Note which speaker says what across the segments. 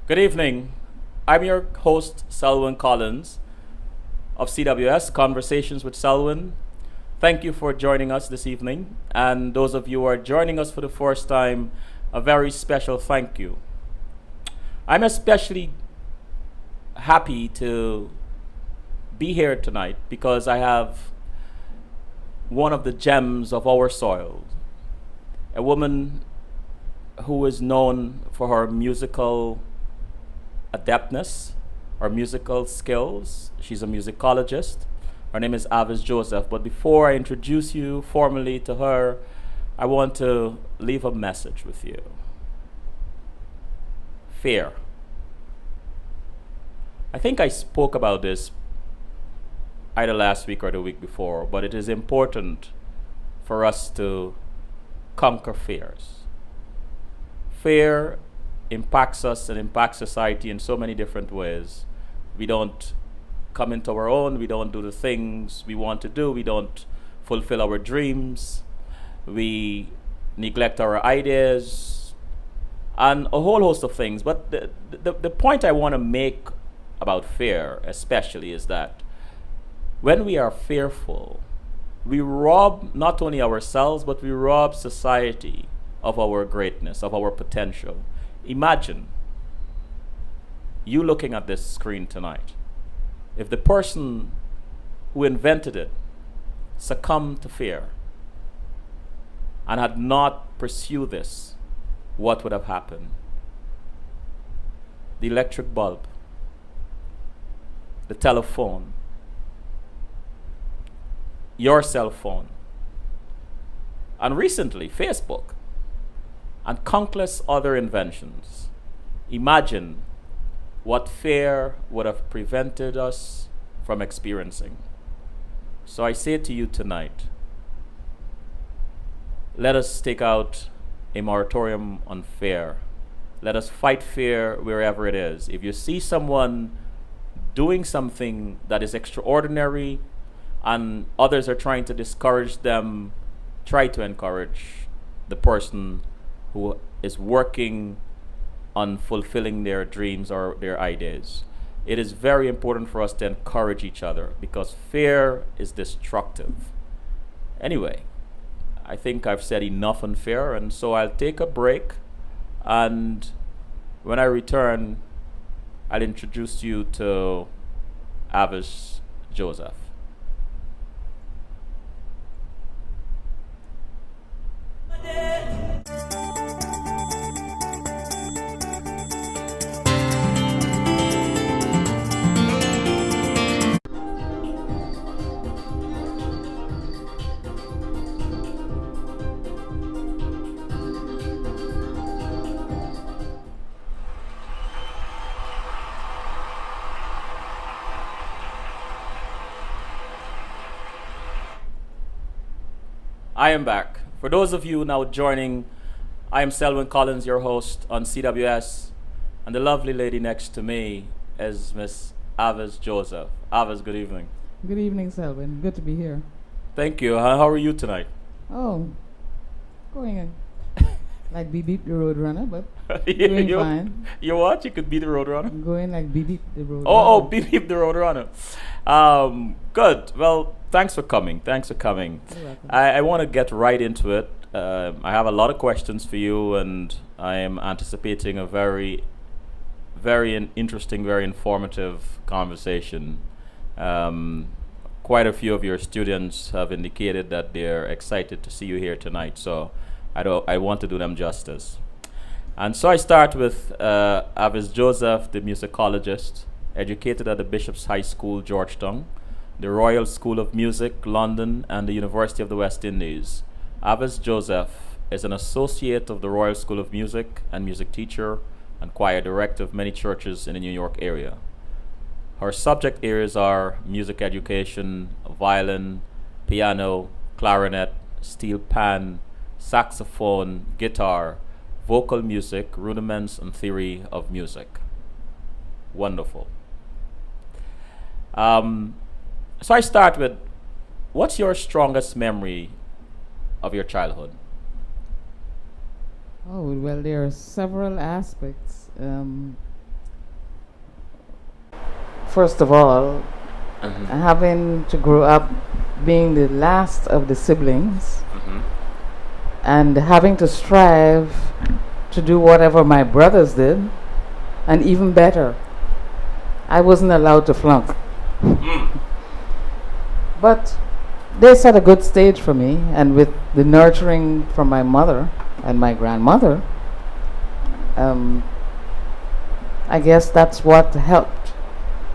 Speaker 1: Good evening. I'm your host, Selwyn Collins of CWS Conversations with Selwyn. Thank you for joining us this evening. And those of you who are joining us for the first time, a very special thank you. I'm especially happy to be here tonight because I have one of the gems of our soil, a woman who is known for her musical adeptness or musical skills. She's a musicologist. Her name is Avis Joseph. But before I introduce you formally to her, I want to leave a message with you. Fear. I think I spoke about this either last week or the week before, but it is important for us to conquer fears. Fear impacts us and impacts society in so many different ways. We don't come into our own, we don't do the things we want to do, we don't fulfill our dreams, we neglect our ideas, and a whole host of things. But the point I want to make about fear, especially, is that when we are fearful, we rob not only ourselves, but we rob society of our greatness, of our potential. Imagine you looking at this screen tonight. If the person who invented it succumbed to fear and had not pursued this, what would have happened? The electric bulb, the telephone, your cell phone, and recently, Facebook, and countless other inventions. Imagine what fear would have prevented us from experiencing. So I say to you tonight, let us take out a moratorium on fear. Let us fight fear wherever it is. If you see someone doing something that is extraordinary and others are trying to discourage them, try to encourage the person who is working on fulfilling their dreams or their ideas. It is very important for us to encourage each other because fear is destructive. Anyway, I think I've said enough on fear, and so I'll take a break, and when I return, I'll introduce you to Avis Joseph. I am back. For those of you now joining, I am Selwyn Collins, your host on CWS, and the lovely lady next to me is Miss Avis Joseph. Avis, good evening.
Speaker 2: Good evening, Selwyn. Good to be here.
Speaker 1: Thank you. How are you tonight?
Speaker 2: Oh, going like Beep Beep the Roadrunner, but doing fine.
Speaker 1: You what? You could be the Roadrunner?
Speaker 2: Going like Beep Beep the Roadrunner.
Speaker 1: Oh, Beep Beep the Roadrunner. Good. Well, thanks for coming. Thanks for coming.
Speaker 2: You're welcome.
Speaker 1: I want to get right into it. I have a lot of questions for you, and I am anticipating a very, very interesting, very informative conversation. Quite a few of your students have indicated that they're excited to see you here tonight, so I want to do them justice. And so I start with Avis Joseph, the musicologist, educated at the Bishop's High School, Georgetown, the Royal School of Music, London, and the University of the West Indies. Avis Joseph is an associate of the Royal School of Music and music teacher and choir director of many churches in the New York area. Her subject areas are music education, violin, piano, clarinet, steel pan, saxophone, guitar, vocal music, rudiments and theory of music. Wonderful. So I start with, what's your strongest memory of your childhood?
Speaker 2: Oh, well, there are several aspects. first of all,
Speaker 1: Mm-hmm.
Speaker 2: having to grow up being the last of the siblings
Speaker 1: Mm-hmm.
Speaker 2: and having to strive to do whatever my brothers did, and even better, I wasn't allowed to flunk.
Speaker 1: Mm.
Speaker 2: But they set a good stage for me, and with the nurturing from my mother and my grandmother, um, I guess that's what helped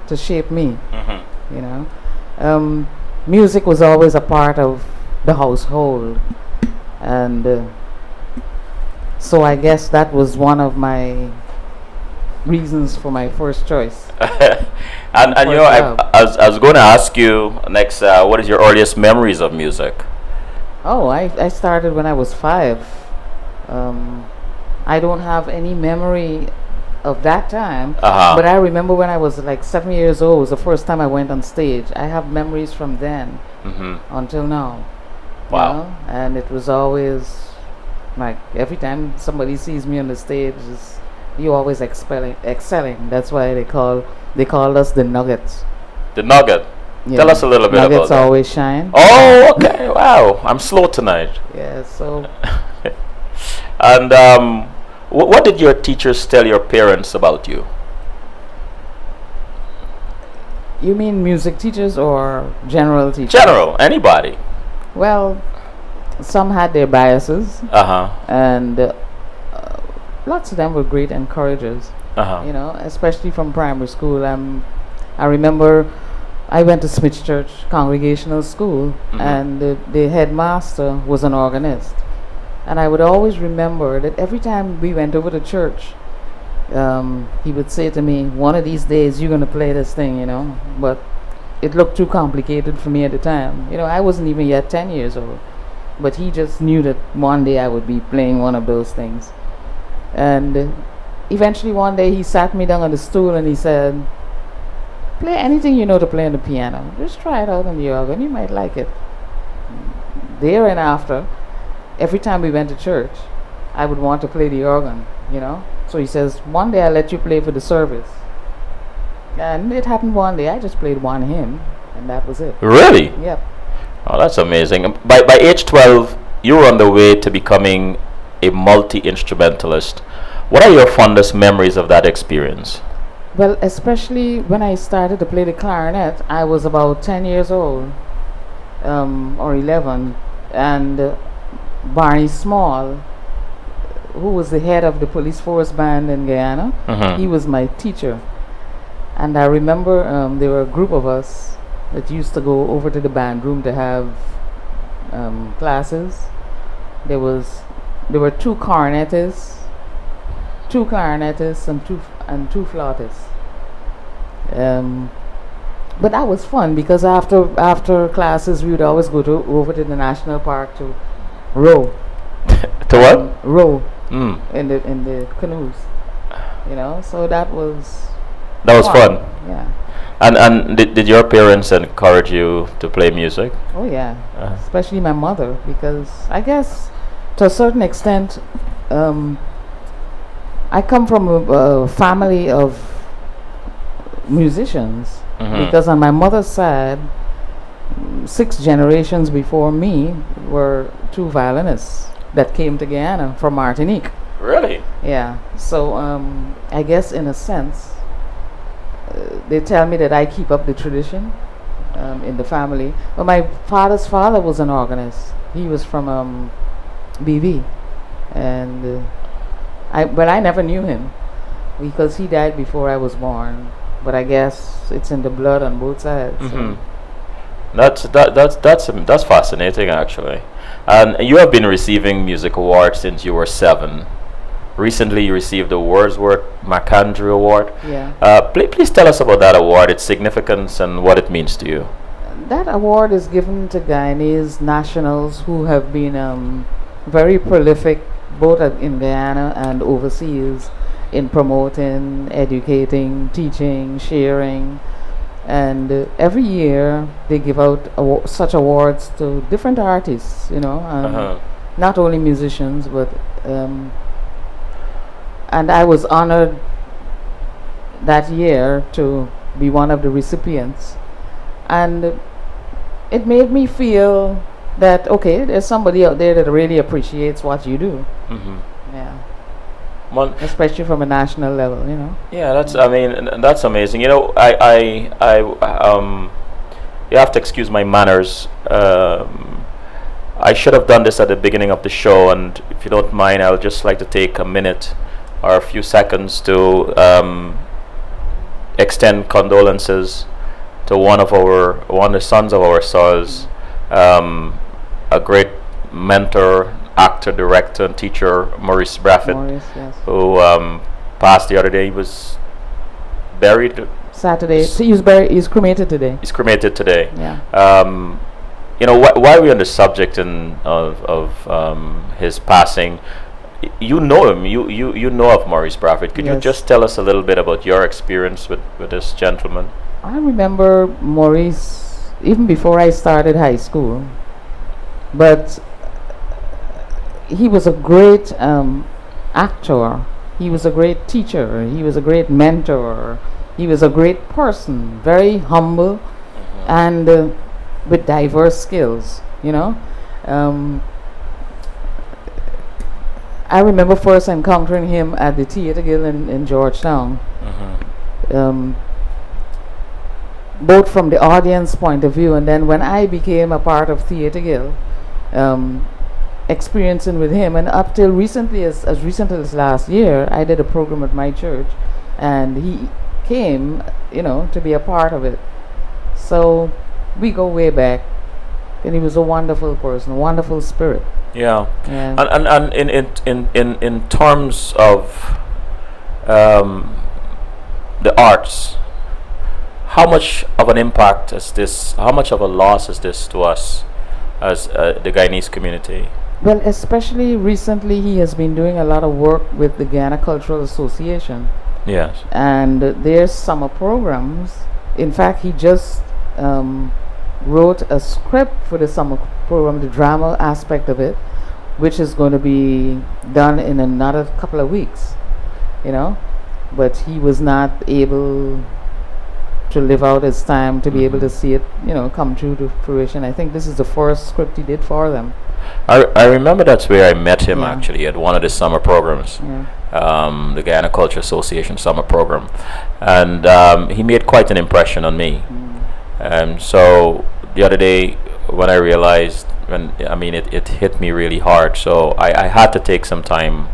Speaker 2: to shape me.
Speaker 1: Mm-hmm.
Speaker 2: You know, music was always a part of the household, and so I guess that was one of my reasons for my first choice.
Speaker 1: And you know,
Speaker 2: First love.
Speaker 1: I was going to ask you next, what is your earliest memories of music?
Speaker 2: Oh, I started when I was 5. I don't have any memory of that time,
Speaker 1: Uh-huh.
Speaker 2: but I remember when I was like 7 years old was the first time I went on stage. I have memories from then
Speaker 1: Mm-hmm.
Speaker 2: until now. you
Speaker 1: Wow.
Speaker 2: know, and it was always like every time somebody sees me on the stage, you always excelling. That's why they call us the Nuggets.
Speaker 1: The Nugget.
Speaker 2: Yeah.
Speaker 1: Tell us a little bit
Speaker 2: Nuggets
Speaker 1: about that.
Speaker 2: always shine.
Speaker 1: Oh, okay. Wow. I'm slow tonight.
Speaker 2: Yeah. So
Speaker 1: And what did your teachers tell your parents about you?
Speaker 2: you mean music teachers or general teachers?
Speaker 1: General, anybody.
Speaker 2: Well, some had their biases,
Speaker 1: Uh-huh.
Speaker 2: and lots of them were great encouragers.
Speaker 1: Uh-huh.
Speaker 2: You know, especially from primary school. I remember I went to Smith Church Congregational School,
Speaker 1: Mhm.
Speaker 2: and the headmaster was an organist. And I would always remember that every time we went over to church, he would say to me, "One of these days you're going to play this thing," you know. But it looked too complicated for me at the time. You know, I wasn't even yet 10 years old. But he just knew that one day I would be playing one of those things. And eventually one day he sat me down on the stool and he said, "Play anything you know to play on the piano. Just try it out on the organ. You might like it." There and after, every time we went to church, I would want to play the organ, you know. So he says, "One day I'll let you play for the service." And it happened one day. I just played one hymn, and that was it.
Speaker 1: Really?
Speaker 2: Yep.
Speaker 1: Oh, that's amazing. By age 12, you were on the way to becoming a multi-instrumentalist. What are your fondest memories of that experience?
Speaker 2: Well, especially when I started to play the clarinet, I was about 10 years old, or 11, and Barney Small, who was the head of the police force band in Guyana,
Speaker 1: Mhm.
Speaker 2: he was my teacher. And I remember there were a group of us that used to go over to the band room to have classes. There were two clarinetists, and two flautists. But that was fun because after classes we would always go over to the national park to row.
Speaker 1: To what?
Speaker 2: Row
Speaker 1: Mm.
Speaker 2: in the canoes. You know, so that was
Speaker 1: That was fun.
Speaker 2: Yeah.
Speaker 1: And did your parents encourage you to play music?
Speaker 2: Oh yeah.
Speaker 1: Uh.
Speaker 2: Especially my mother, because I guess to a certain extent, I come from a family of musicians.
Speaker 1: Mhm.
Speaker 2: Because on my mother's side, 6 generations before me were 2 violinists that came to Guyana from Martinique.
Speaker 1: Really?
Speaker 2: Yeah. So I guess in a sense, they tell me that I keep up the tradition in the family. But my father's father was an organist. He was from BV, and I never knew him because he died before I was born. But I guess it's in the blood on both sides. so.
Speaker 1: Mhm. That's fascinating, actually. And you have been receiving music awards since you were 7. Recently, you received the Wordsworth McAndrew Award.
Speaker 2: Yeah.
Speaker 1: Please tell us about that award, its significance, and what it means to you.
Speaker 2: That award is given to Guyanese nationals who have been very prolific both in Guyana and overseas in promoting, educating, teaching, sharing. And every year they give out such awards to different artists, you know,
Speaker 1: Uh-huh.
Speaker 2: not only musicians, but and I was honored that year to be one of the recipients. And it made me feel that, okay, there's somebody out there that really appreciates what you do.
Speaker 1: Mm-hmm.
Speaker 2: Yeah.
Speaker 1: Mon-
Speaker 2: Especially from a national level, you know.
Speaker 1: Yeah, that's. I mean, that's amazing. You know, you have to excuse my manners. I should have done this at the beginning of the show, and if you don't mind, I'll just like to take a minute or a few seconds to extend condolences to one of the sons of our soils, a great mentor, actor, director, and teacher, Maurice Braffett,
Speaker 2: Maurice, yes.
Speaker 1: who passed the other day. He was buried.
Speaker 2: Saturday. So he's cremated today.
Speaker 1: He's cremated today.
Speaker 2: Yeah.
Speaker 1: You know, while we're on the subject of his passing, you know him. You know of Maurice Braffett. Could you
Speaker 2: Yes.
Speaker 1: just tell us a little bit about your experience with this gentleman?
Speaker 2: I remember Maurice even before I started high school. But he was a great actor. He was a great teacher. He was a great mentor. He was a great person, very humble, and with diverse skills, you know. I remember first encountering him at the Theatre Guild in Georgetown. Both from the audience point of view, and then when I became a part of Theatre Guild, experiencing with him, and up till recently, as recently as last year, I did a program at my church, and he came, you know, to be a part of it. So we go way back, and he was a wonderful person, a wonderful spirit.
Speaker 1: Yeah.
Speaker 2: Yeah.
Speaker 1: And in terms of the arts, how much of an impact is this? How much of a loss is this to us as the Guyanese community?
Speaker 2: Well, especially recently, he has been doing a lot of work with the Guyana Cultural Association,
Speaker 1: Yes.
Speaker 2: and their summer programs. In fact, he just wrote a script for the summer program, the drama aspect of it, which is going to be done in another couple of weeks, you know. But he was not able to live out his time to be able to see it, you know, come true to fruition. I think this is the first script he did for them.
Speaker 1: I remember that's where I met him,
Speaker 2: Yeah.
Speaker 1: actually, at one of the summer programs,
Speaker 2: Yeah.
Speaker 1: the Guyana Culture Association summer program, and he made quite an impression on me. So the other day when I realized, it hit me really hard. So I had to take some time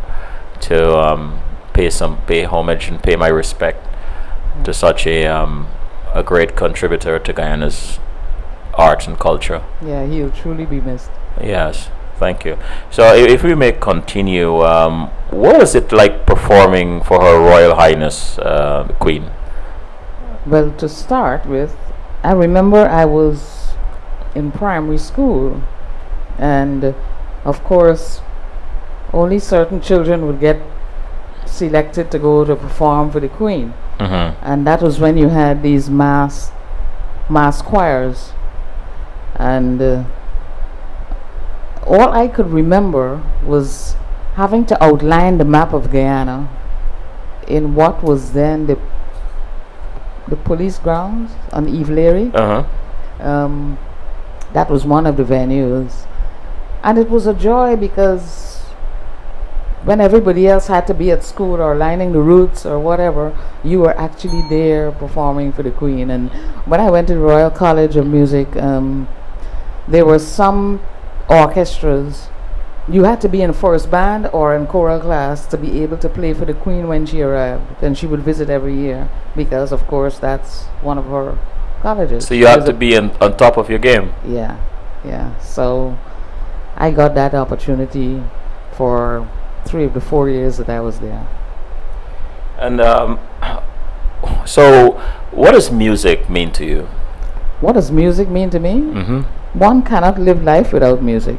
Speaker 1: to pay homage and pay my respect to such a great contributor to Guyana's arts and culture.
Speaker 2: Yeah, he'll truly be missed.
Speaker 1: Yes, thank you. So if we may continue, what was it like performing for Her Royal Highness, the Queen?
Speaker 2: Well, to start with, I remember I was in primary school, and of course, only certain children would get selected to go to perform for the Queen, and that was when you had these mass choirs, and all I could remember was having to outline the map of Guyana in what was then the police grounds on Ivlery. That was one of the venues, and it was a joy because when everybody else had to be at school or lining the routes or whatever, you were actually there performing for the Queen. And when I went to the Royal College of Music, there were some orchestras. You had to be in first band or in choral class to be able to play for the Queen when she arrived, and she would visit every year because, of course, that's one of her colleges.
Speaker 1: So you had to be on top of your game.
Speaker 2: Yeah. So I got that opportunity for 3 of the 4 years that I was there.
Speaker 1: And so, what does music mean to you?
Speaker 2: What does music mean to me? One cannot live life without music.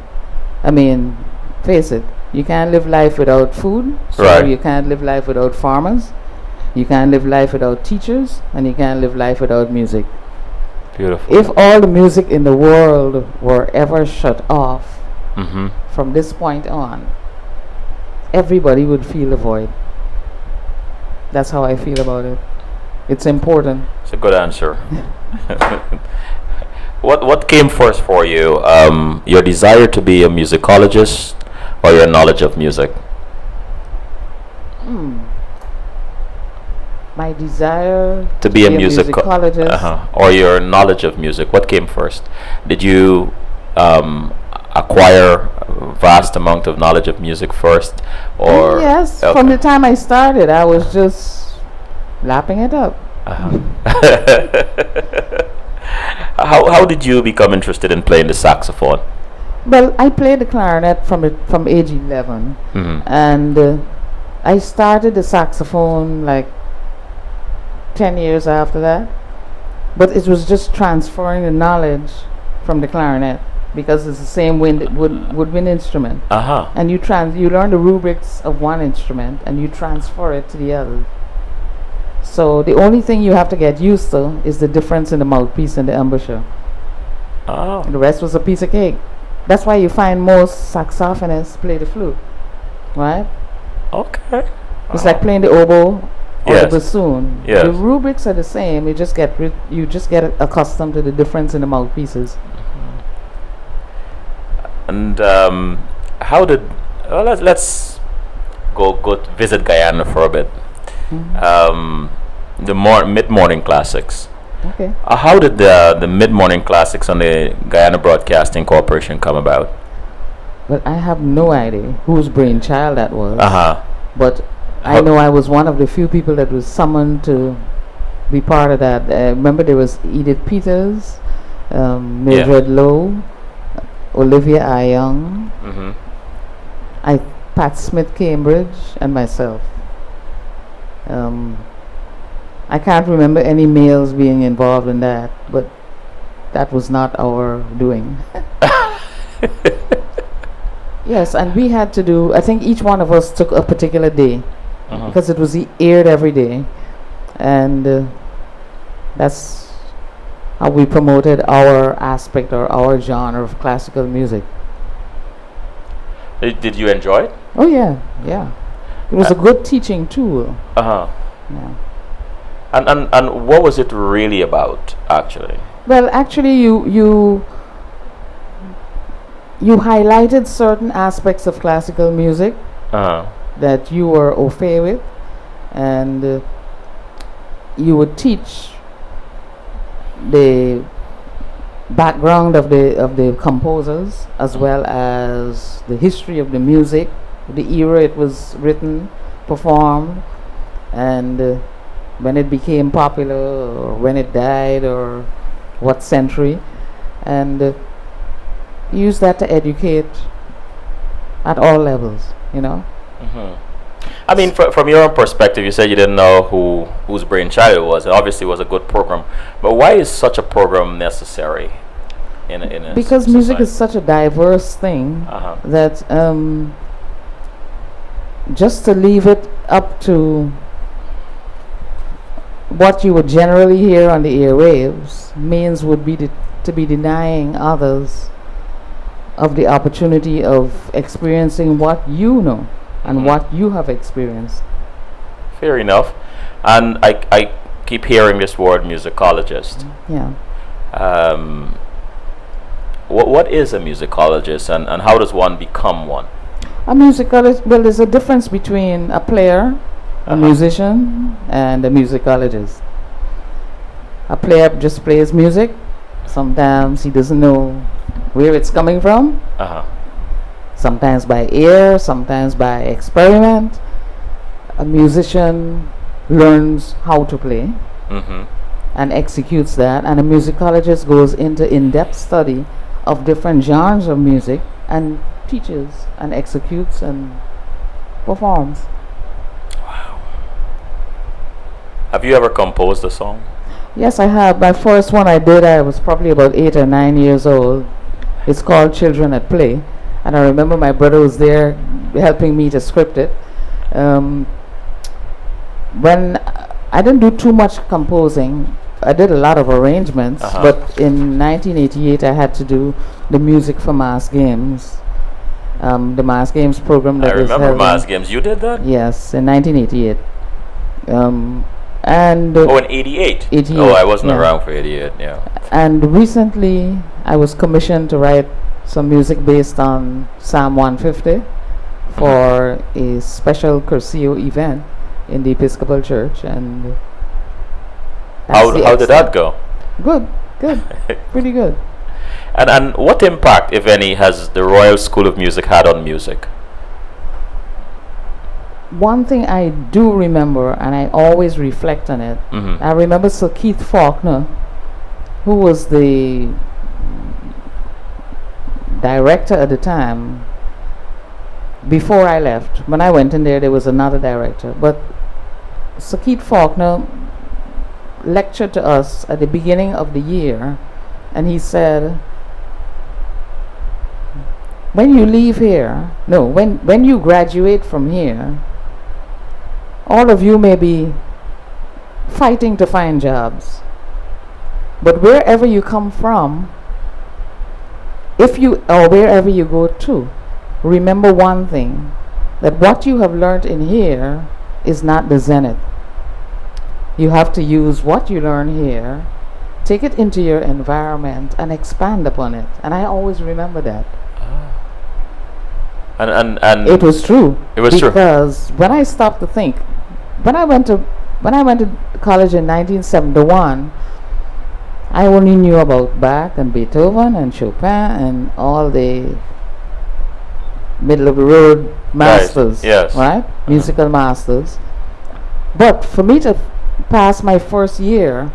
Speaker 2: I mean, face it, you can't live life without food, so
Speaker 1: Right.
Speaker 2: you can't live life without farmers, you can't live life without teachers, and you can't live life without music.
Speaker 1: Beautiful.
Speaker 2: If all the music in the world were ever shut off from this point on, everybody would feel the void. That's how I feel about it. It's important.
Speaker 1: It's a good answer. What came first for you? Your desire to be a musicologist or your knowledge of music?
Speaker 2: Hmm. My desire
Speaker 1: To be a
Speaker 2: musicologist.
Speaker 1: or your knowledge of music. What came first? Did you acquire a vast amount of knowledge of music first, or
Speaker 2: Yes,
Speaker 1: okay.
Speaker 2: from the time I started, I was just lapping it up.
Speaker 1: How did you become interested in playing the saxophone?
Speaker 2: Well, I played the clarinet from age 11,
Speaker 1: Hmm.
Speaker 2: and I started the saxophone like 10 years after that. But it was just transferring the knowledge from the clarinet because it's the same woodwind instrument, and you learn the rubrics of one instrument and you transfer it to the other. So the only thing you have to get used to is the difference in the mouthpiece and the embouchure.
Speaker 1: Oh.
Speaker 2: The rest was a piece of cake. That's why you find most saxophonists play the flute, right?
Speaker 1: Okay.
Speaker 2: It's like playing the oboe or the
Speaker 1: Yes.
Speaker 2: bassoon.
Speaker 1: Yes.
Speaker 2: The rubrics are the same. You just get accustomed to the difference in the mouthpieces.
Speaker 1: And how did? Well, let's go visit Guyana for a bit. The mid-morning classics.
Speaker 2: Okay.
Speaker 1: How did the mid-morning classics on the Guyana Broadcasting Corporation come about?
Speaker 2: But I have no idea whose brainchild that was. But I
Speaker 1: How-
Speaker 2: know I was one of the few people that was summoned to be part of that. Remember, there was Edith Peters, Mildred Lowe, Olivia I. Young,
Speaker 1: Mm-hmm.
Speaker 2: Pat Smith Cambridge, and myself. I can't remember any males being involved in that, but that was not our doing. Yes, and we had to do, I think each one of us took a particular day because it was aired every day, and that's how we promoted our aspect or our genre of classical music.
Speaker 1: Did you enjoy it?
Speaker 2: Oh yeah, yeah. It was a good teaching tool.
Speaker 1: Yeah. And what was it really about, actually?
Speaker 2: Well, actually, you highlighted certain aspects of classical music that you were au fait with, and you would teach the background of the composers as well as the history of the music, the era it was written, performed, and when it became popular or when it died or what century, and use that to educate at all levels, you know.
Speaker 1: I mean, from your own perspective, you said you didn't know whose brainchild it was. It obviously was a good program, but why is such a program necessary in a
Speaker 2: because music is such a diverse thing that just to leave it up to what you would generally hear on the airwaves would be to be denying others of the opportunity of experiencing what you know and what you have experienced.
Speaker 1: Fair enough. And I keep hearing this word musicologist.
Speaker 2: Yeah.
Speaker 1: What is a musicologist, and how does one become one?
Speaker 2: A musicologist, well, there's a difference between a player, a musician, and a musicologist. A player just plays music. Sometimes he doesn't know where it's coming from. Sometimes by ear, sometimes by experiment. A musician learns how to play and executes that, and a musicologist goes into in-depth study of different genres of music and teaches and executes and performs.
Speaker 1: Have you ever composed a song?
Speaker 2: Yes, I have. My first one I did, I was probably about 8 or 9 years old. It's called Children at Play, and I remember my brother was there helping me to script it. When I didn't do too much composing, I did a lot of arrangements, but in 1988 I had to do the music for Mass Games. The Mass Games program that
Speaker 1: I
Speaker 2: was
Speaker 1: remember
Speaker 2: held
Speaker 1: Mass Games. You did that?
Speaker 2: Yes, in 1988. And
Speaker 1: Oh, in 88.
Speaker 2: 88,
Speaker 1: Oh, I wasn't
Speaker 2: yeah.
Speaker 1: around for 88. Yeah.
Speaker 2: And recently, I was commissioned to write some music based on Psalm 150 for a special Curcio event in the Episcopal Church, and
Speaker 1: How did that go?
Speaker 2: Good, good, pretty good.
Speaker 1: And what impact, if any, has the Royal School of Music had on music?
Speaker 2: One thing I do remember, and I always reflect on it,
Speaker 1: Mm-hmm.
Speaker 2: I remember Sir Keith Faulkner, who was the director at the time. Before I left, when I went in there was another director, but Sir Keith Faulkner lectured to us at the beginning of the year, and he said, when you leave here, no, when you graduate from here, all of you may be fighting to find jobs, but wherever you come from, if you, or wherever you go to, remember one thing, that what you have learned in here is not the zenith. You have to use what you learn here, take it into your environment, and expand upon it. And I always remember that.
Speaker 1: And
Speaker 2: It was true.
Speaker 1: It was true.
Speaker 2: Because when I stopped to think, when I went to college in 1971, I only knew about Bach and Beethoven and Chopin and all the middle of the road masters,
Speaker 1: yes.
Speaker 2: right? Musical masters. But for me to pass my first year,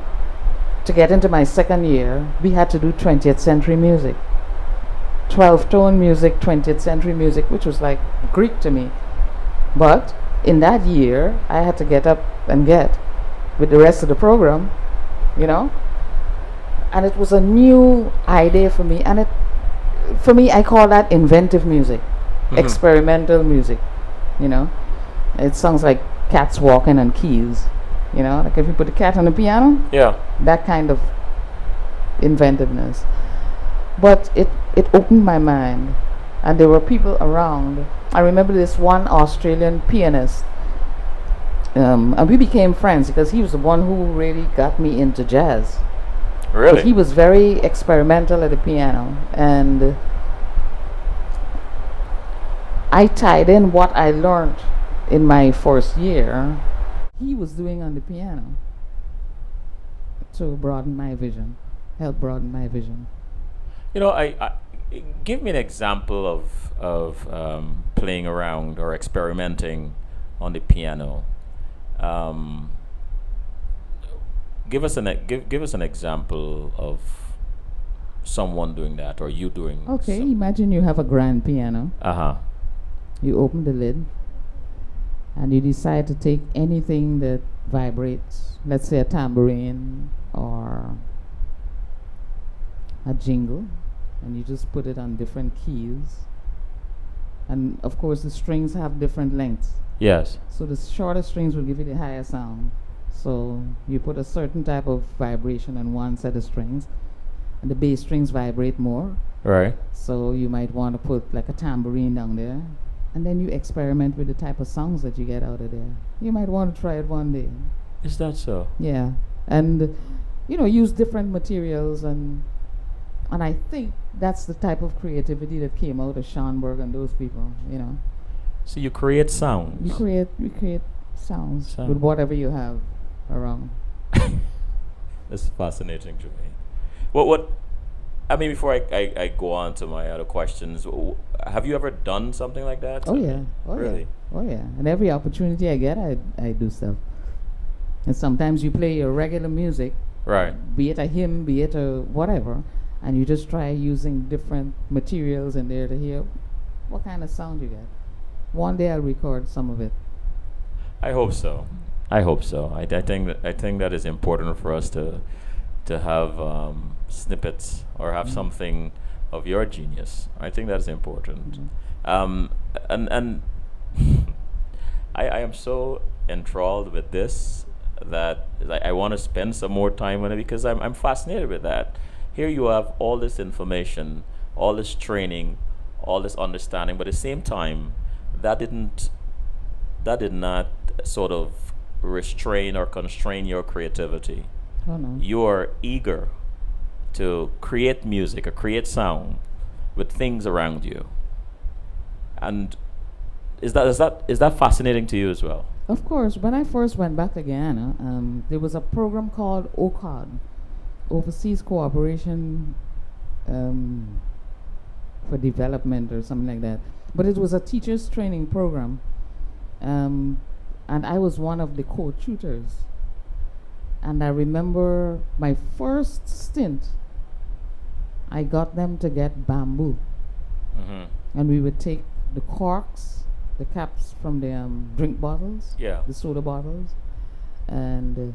Speaker 2: to get into my second year, we had to do 20th century music. 12-tone music, 20th century music, which was like Greek to me. But in that year, I had to get up and get with the rest of the program, you know? And it was a new idea for me. And for me, I call that inventive music, experimental music, you know? It sounds like cats walking on keys, you know? Like if you put a cat on the piano,
Speaker 1: yeah,
Speaker 2: that kind of inventiveness. But it opened my mind, and there were people around. I remember this one Australian pianist, and we became friends because he was the one who really got me into jazz.
Speaker 1: really.
Speaker 2: But he was very experimental at the piano, and I tied in what I learned in my first year, he was doing on the piano, to broaden my vision, help broaden my vision.
Speaker 1: You know, I give me an example of playing around or experimenting on the piano. Give us an example of someone doing that or you doing.
Speaker 2: Okay, imagine you have a grand piano.
Speaker 1: Uh-huh.
Speaker 2: You open the lid and you decide to take anything that vibrates, let's say a tambourine or a jingle, and you just put it on different keys. And of course the strings have different lengths.
Speaker 1: Yes.
Speaker 2: So the shorter strings will give you the higher sound. So you put a certain type of vibration on one set of strings, and the bass strings vibrate more.
Speaker 1: Right.
Speaker 2: So you might want to put like a tambourine down there, and then you experiment with the type of songs that you get out of there. You might want to try it one day.
Speaker 1: Is that so?
Speaker 2: Yeah, and use different materials, and I think that's the type of creativity that came out of Schoenberg and those people.
Speaker 1: So you create sounds.
Speaker 2: You create sounds with whatever you have around.
Speaker 1: That's fascinating to me. What? I mean, before I go on to my other questions, have you ever done something like that?
Speaker 2: Oh yeah. Oh
Speaker 1: really?
Speaker 2: Yeah. Oh yeah. And every opportunity I get, I do stuff. And sometimes you play your regular music,
Speaker 1: right?
Speaker 2: Be it a hymn, be it a whatever, and you just try using different materials in there to hear what kind of sound you get. One day I'll record some of it.
Speaker 1: I hope so. I think that is important for us to have snippets or have something of your genius. I think that is important. And I am so enthralled with this that I want to spend some more time on it because I'm fascinated with that. Here you have all this information, all this training, all this understanding, but at the same time, that did not sort of restrain or constrain your creativity.
Speaker 2: Oh no.
Speaker 1: You are eager to create music or create sound with things around you. And is that fascinating to you as well?
Speaker 2: Of course, when I first went back to Guyana, there was a program called OCOD, Overseas Cooperation um, for Development or something like that. But it was a teachers training program, um, and I was one of the co-tutors. And I remember my first stint, I got them to get bamboo,
Speaker 1: Mm-hmm.
Speaker 2: and we would take the corks, the caps from the drink bottles,
Speaker 1: Yeah.
Speaker 2: the soda bottles, and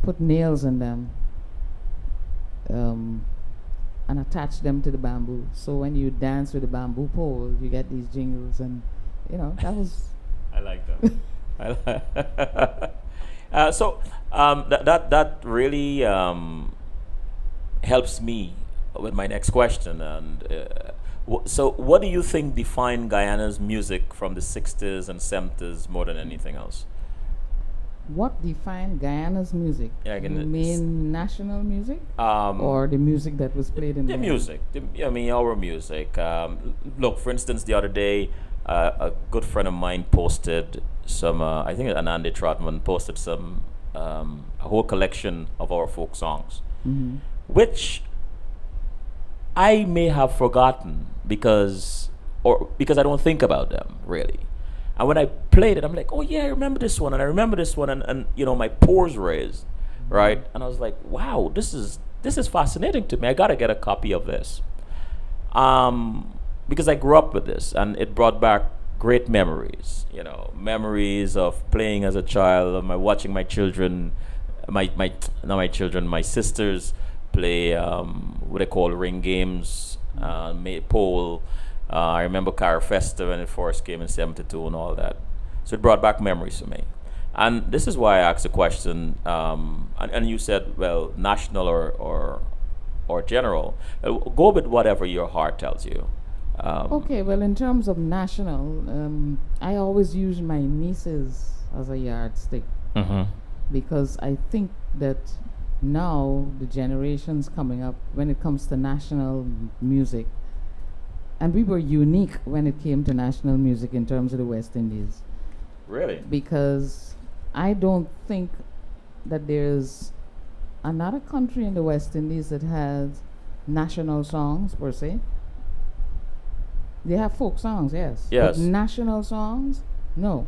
Speaker 2: put nails in them, um, and attach them to the bamboo. So when you dance with the bamboo pole, you get these jingles, and that was.
Speaker 1: I like that. That really helps me with my next question. And so, what do you think defined Guyana's music from the '60s and '70s more than anything else?
Speaker 2: What defined Guyana's music?
Speaker 1: Yeah, I can-
Speaker 2: You mean national music,
Speaker 1: Um,
Speaker 2: or the music that was played in
Speaker 1: the
Speaker 2: Guyana?
Speaker 1: music, I mean, our music. Look, for instance, the other day, a good friend of mine posted some. I think Anandi Trotman posted some a whole collection of our folk songs,
Speaker 2: Mm-hmm.
Speaker 1: which I may have forgotten because I don't think about them really. And when I played it, I'm like, oh yeah, I remember this one, and I remember this one, and my pores raised, right? And I was like, wow, this is fascinating to me. I gotta get a copy of this, because I grew up with this, and it brought back great memories. Memories of playing as a child, of watching my children, not my children, my sisters play what they call ring games, pole. I remember Car Festa when it first came in '72 and all that. So it brought back memories for me. And this is why I asked the question. And you said, well, national or general. Go with whatever your heart tells you.
Speaker 2: Okay, well, in terms of national, I always use my nieces as a yardstick,
Speaker 1: Mm-hmm.
Speaker 2: because I think that now the generations coming up, when it comes to national music, and we were unique when it came to national music in terms of the West Indies,
Speaker 1: Really?
Speaker 2: because I don't think that there's another country in the West Indies that has national songs per se. They have folk songs, yes.
Speaker 1: Yes.
Speaker 2: But national songs, no.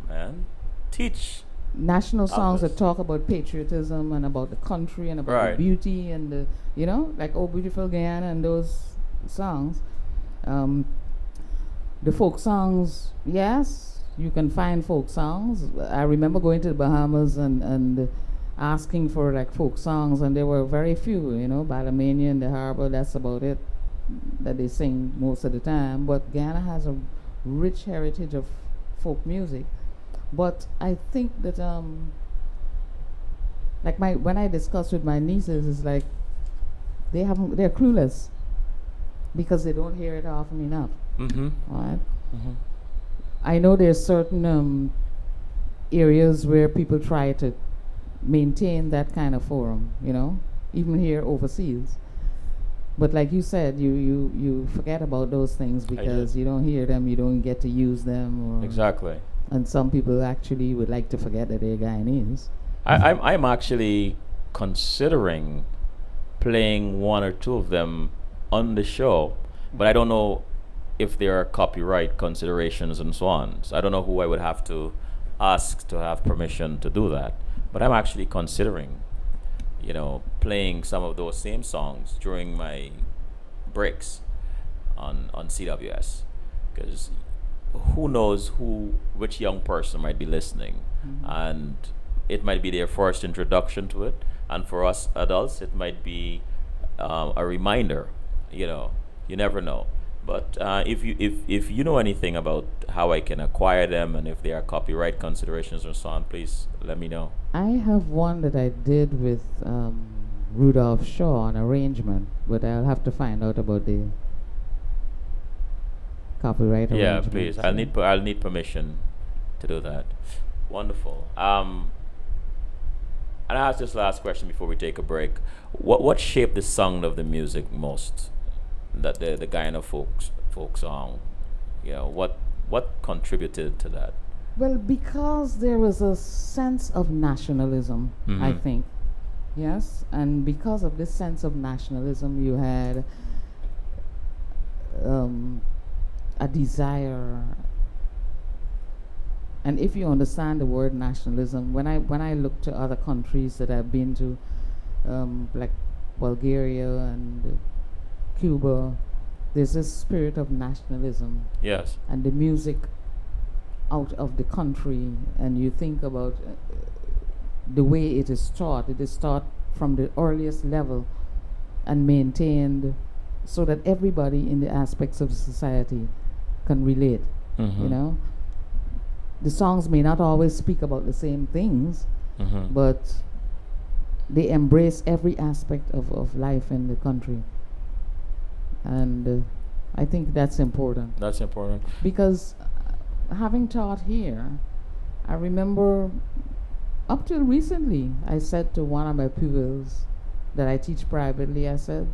Speaker 1: Man, teach.
Speaker 2: National songs
Speaker 1: Others.
Speaker 2: that talk about patriotism and about the country and about
Speaker 1: Right.
Speaker 2: the beauty and like Oh Beautiful Guyana and those songs. The folk songs, yes, you can find folk songs. I remember going to the Bahamas and asking for like folk songs, and there were very few, Balamania and the Harbor, that's about it that they sing most of the time. But Guyana has a rich heritage of folk music. But I think that like when I discuss with my nieces, it's like they're clueless because they don't hear it often enough.
Speaker 1: Mm-hmm.
Speaker 2: Right?
Speaker 1: Mm-hmm.
Speaker 2: I know there's certain areas where people try to maintain that kind of forum, even here overseas. But like you said, you forget about those things because you don't hear them, you don't get to use them.
Speaker 1: Exactly.
Speaker 2: And some people actually would like to forget that they're Guyanese.
Speaker 1: I'm actually considering playing one or two of them on the show, but I don't know if there are copyright considerations and so on. So I don't know who I would have to ask to have permission to do that. But I'm actually considering, playing some of those same songs during my breaks on CWS, because who knows which young person might be listening, and it might be their first introduction to it, and for us adults it might be a reminder. You never know. But if you know anything about how I can acquire them and if there are copyright considerations and so on, please let me know.
Speaker 2: I have one that I did with Rudolph Shaw, an arrangement, but I'll have to find out about the copyright
Speaker 1: Yeah,
Speaker 2: arrangement.
Speaker 1: please. I'll need permission to do that. Wonderful. And I ask this last question before we take a break. What shaped the sound of the music most? That the Guyana folk song. What contributed to that?
Speaker 2: Well, because there was a sense of nationalism, I
Speaker 1: Mhm.
Speaker 2: think. Yes, and because of this sense of nationalism, you had um, a desire. And if you understand the word nationalism, when I look to other countries that I've been to, like Bulgaria and Cuba, there's this spirit of nationalism,
Speaker 1: Yes.
Speaker 2: and the music out of the country, and you think about the way it is taught. It is taught from the earliest level and maintained so that everybody in the aspects of society can relate.
Speaker 1: Mm-hmm.
Speaker 2: You know, the songs may not always speak about the same things,
Speaker 1: Mm-hmm.
Speaker 2: but they embrace every aspect of life in the country. And I think that's important
Speaker 1: That's important.
Speaker 2: because having taught here, I remember up till recently, I said to one of my pupils that I teach privately, I said,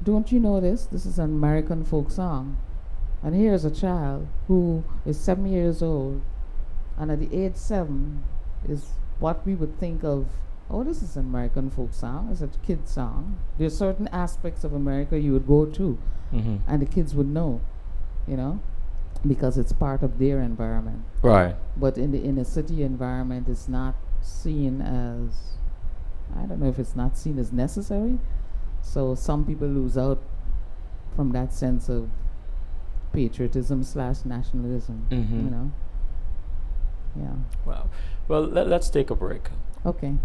Speaker 2: "Don't you know this? This is an American folk song." And here's a child who is 7 years old, and at the age 7 is what we would think of, oh, this is an American folk song. It's a kid song. There's certain aspects of America you would go to,
Speaker 1: Mm-hmm.
Speaker 2: and the kids would know, you know, because it's part of their environment.
Speaker 1: Right.
Speaker 2: But in the inner city environment, it's not seen as, I don't know if it's not seen as necessary. So some people lose out from that sense of patriotism slash nationalism.
Speaker 1: Mhm.
Speaker 2: You know. Yeah.
Speaker 1: Wow. Well, let's take a break.
Speaker 2: Okay.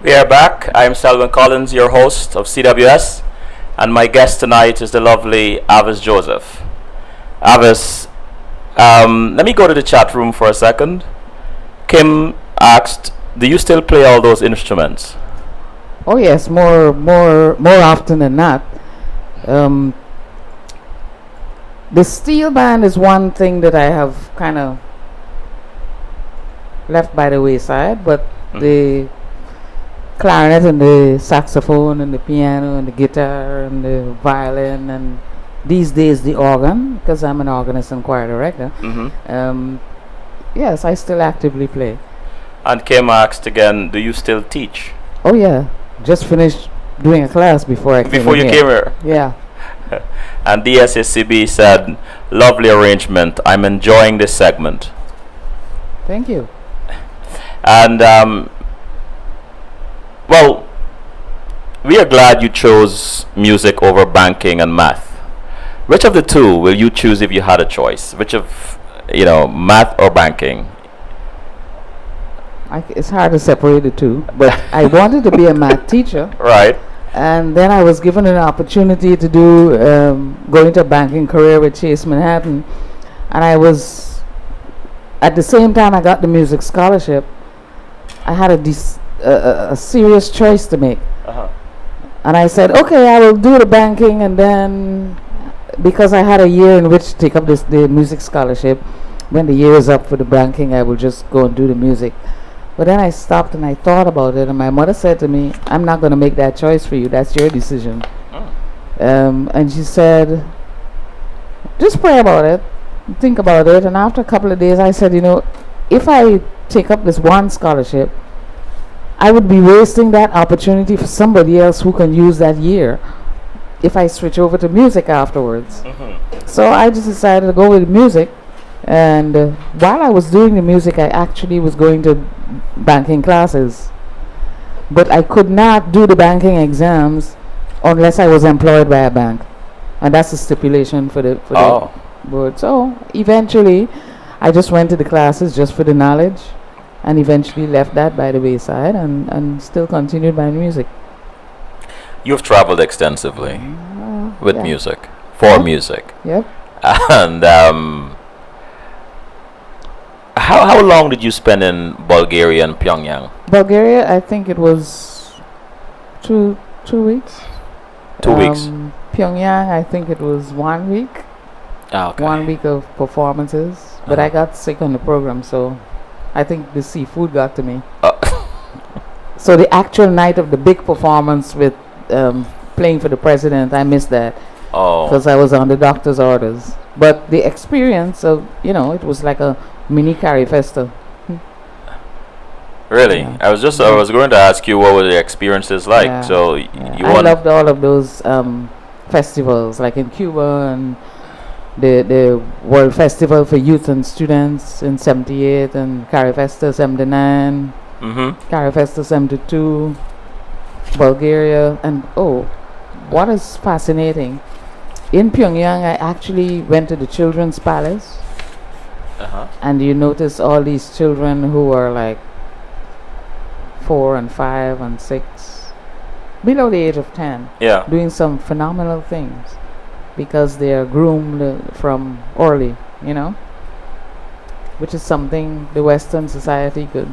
Speaker 1: We are back. I am Selwyn Collins, your host of CWS, and my guest tonight is the lovely Avis Joseph. Avis, let me go to the chat room for a second. Kim asked, "Do you still play all those instruments?"
Speaker 2: Oh yes, more often than not. Um, the steel band is one thing that I have kind of left by the wayside, but the clarinet and the saxophone and the piano and the guitar and the violin and these days the organ, because I'm an organist and choir director.
Speaker 1: Mm-hmm.
Speaker 2: Yes, I still actively play.
Speaker 1: And Kim asked again, "Do you still teach?"
Speaker 2: Oh yeah, just finished doing a class before I came
Speaker 1: Before
Speaker 2: in
Speaker 1: you
Speaker 2: here.
Speaker 1: came here.
Speaker 2: Yeah.
Speaker 1: And DSSCB said, "Lovely arrangement. I'm enjoying this segment."
Speaker 2: Thank you.
Speaker 1: And well, we are glad you chose music over banking and math. Which of the two will you choose if you had a choice? Which of, math or banking?
Speaker 2: It's hard to separate the two, but I wanted to be a math teacher.
Speaker 1: Right.
Speaker 2: And then I was given an opportunity to do go into a banking career with Chase Manhattan, and I was at the same time I got the music scholarship. I had a serious choice to make, and I said, okay, I will do the banking, and then because I had a year in which to take up the music scholarship, when the year is up for the banking, I will just go and do the music. But then I stopped and I thought about it, and my mother said to me, I'm not going to make that choice for you. That's your decision. And she said, just pray about it, think about it. And after a couple of days, I said, if I take up this one scholarship, I would be wasting that opportunity for somebody else who can use that year if I switch over to music afterwards. So I just decided to go with music. And while I was doing the music, I actually was going to banking classes, but I could not do the banking exams unless I was employed by a bank, and that's the stipulation for the board. So eventually I just went to the classes just for the knowledge, and eventually left that by the wayside, and still continued my music.
Speaker 1: You've traveled extensively with music, for music.
Speaker 2: Yep.
Speaker 1: And how long did you spend in Bulgaria and Pyongyang?
Speaker 2: Bulgaria, I think it was two weeks.
Speaker 1: 2 weeks.
Speaker 2: Pyongyang, I think it was 1 week.
Speaker 1: Okay.
Speaker 2: 1 week of performances, but I got sick on the program, so I think the seafood got to me. So the actual night of the big performance with playing for the president, I missed that because I was on the doctor's orders. But the experience of, it was like a mini Carrie Festa.
Speaker 1: Really?
Speaker 2: Yeah.
Speaker 1: I was going to ask you what were the experiences like.
Speaker 2: Yeah.
Speaker 1: So
Speaker 2: I loved all of those festivals, like in Cuba, and the World Festival for Youth and Students in 78, and Carrie Festa 79, Carrie Festa 72, Bulgaria. And what is fascinating, in Pyongyang I actually went to the Children's Palace, and you notice all these children who are like 4 and 5 and 6, below the age of 10, doing some phenomenal things because they are groomed from early, which is something the Western society could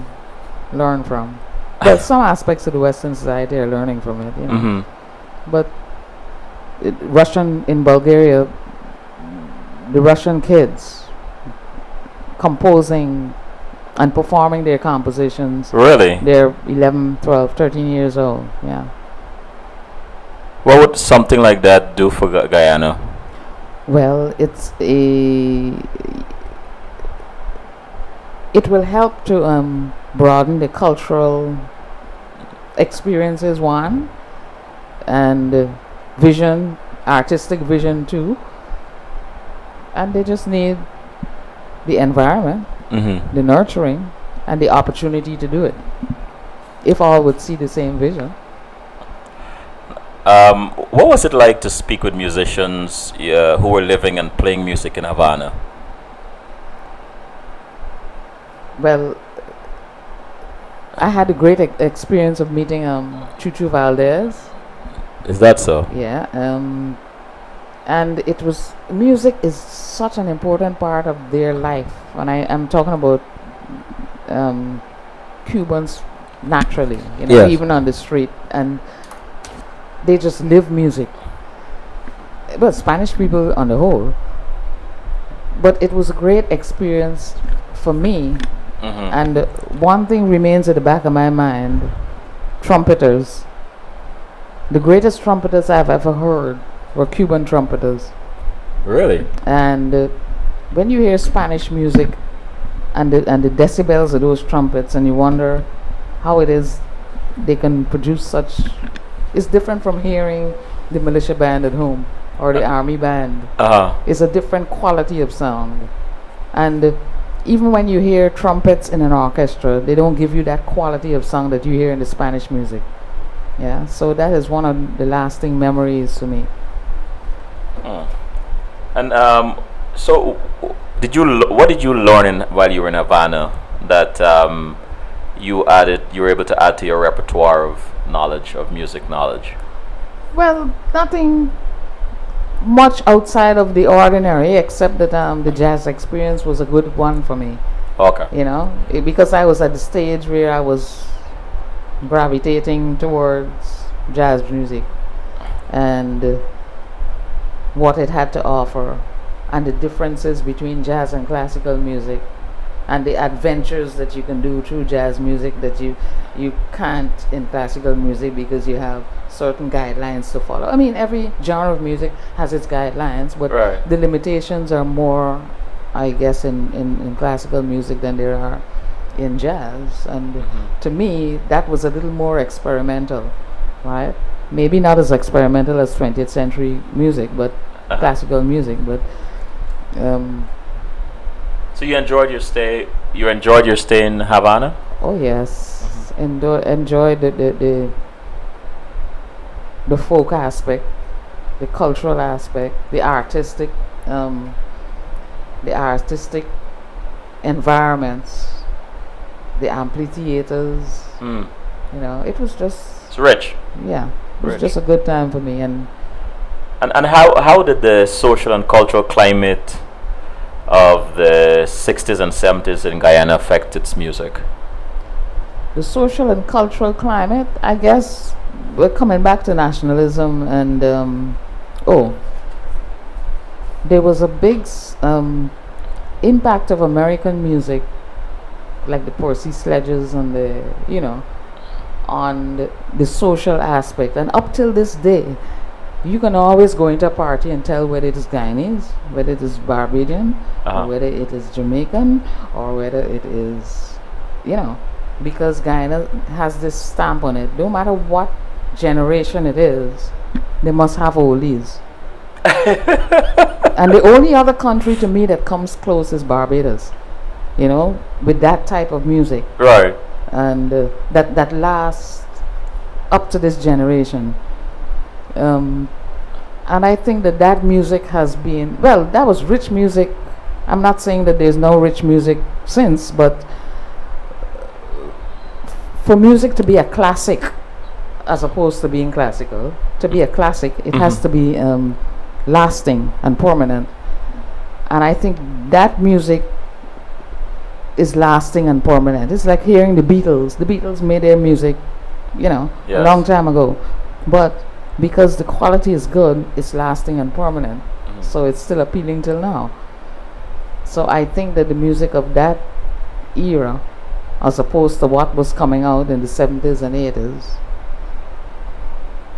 Speaker 2: learn from. But some aspects of the Western society are learning from it, But in Bulgaria, the Russian kids composing and performing their compositions.
Speaker 1: Really?
Speaker 2: They're 11, 12, 13 years old. Yeah.
Speaker 1: What would something like that do for Guyana?
Speaker 2: Well, it will help to broaden the cultural experiences, one, and vision, artistic vision, two. And they just need the environment, the nurturing, and the opportunity to do it. If all would see the same vision.
Speaker 1: What was it like to speak with musicians who were living and playing music in Havana?
Speaker 2: Well, I had a great experience of meeting Chuchu Valdez.
Speaker 1: Is that so?
Speaker 2: Yeah. And it was, music is such an important part of their life. And I am talking about Cubans naturally, even on the street, and they just live music. But Spanish people on the whole. But it was a great experience for me. And one thing remains at the back of my mind: trumpeters. The greatest trumpeters I've ever heard were Cuban trumpeters.
Speaker 1: Really?
Speaker 2: And when you hear Spanish music and the decibels of those trumpets, and you wonder how it is they can produce such, it's different from hearing the militia band at home or the army band. It's a different quality of sound. And even when you hear trumpets in an orchestra, they don't give you that quality of sound that you hear in the Spanish music. Yeah, so that is one of the lasting memories to me.
Speaker 1: And so, what did you learn while you were in Havana that you were able to add to your repertoire of knowledge, of music knowledge?
Speaker 2: Well, nothing much outside of the ordinary, except that the jazz experience was a good one for me.
Speaker 1: Okay.
Speaker 2: You know, because I was at the stage where I was gravitating towards jazz music and what it had to offer, and the differences between jazz and classical music, and the adventures that you can do through jazz music that you can't in classical music because you have certain guidelines to follow. I mean, every genre of music has its guidelines, but
Speaker 1: Right.
Speaker 2: the limitations are more, I guess, in classical music than there are in jazz. And to me, that was a little more experimental, right? Maybe not as experimental as 20th century music, but classical music. But
Speaker 1: So you enjoyed your stay. You enjoyed your stay in Havana.
Speaker 2: oh yes, enjoy the folk aspect, the cultural aspect, the artistic environments, the amphitheaters.
Speaker 1: Mm.
Speaker 2: You know, it was just,
Speaker 1: It's rich.
Speaker 2: yeah, it was
Speaker 1: Rich.
Speaker 2: just a good time for me.
Speaker 1: And how did the social and cultural climate of the 60s and 70s in Guyana affect its music?
Speaker 2: The social and cultural climate, I guess, we're coming back to nationalism, and there was a big impact of American music, like the Percy Sledges and on the social aspect. And up till this day, you can always go into a party and tell whether it is Guyanese, whether it is Barbadian, or whether it is Jamaican, or whether it is, because Guyana has this stamp on it. No matter what generation it is, they must have oldies. And the only other country to me that comes close is Barbados, with that type of music.
Speaker 1: Right.
Speaker 2: And that lasts up to this generation. And I think that music has been, well, that was rich music. I'm not saying that there's no rich music since, but for music to be a classic, as opposed to being classical, to be a classic, it has to be lasting and permanent. And I think that music is lasting and permanent. It's like hearing the Beatles. The Beatles made their music, a long time ago. But because the quality is good, it's lasting and permanent. So it's still appealing till now. So I think that the music of that era, as opposed to what was coming out in the 70s and 80s,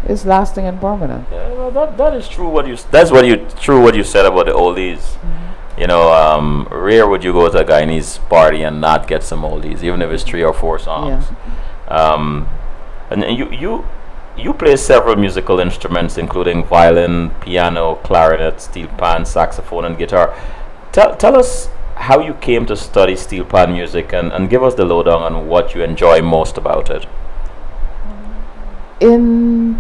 Speaker 2: is lasting and permanent.
Speaker 1: Yeah, well, that is true. True what you said about the oldies. Rare would you go to a Guyanese party and not get some oldies, even if it's 3 or 4 songs.
Speaker 2: Yeah.
Speaker 1: And you play several musical instruments, including violin, piano, clarinet, steel pan, saxophone, and guitar. Tell us how you came to study steel pan music, and give us the lowdown on what you enjoy most about it.
Speaker 2: In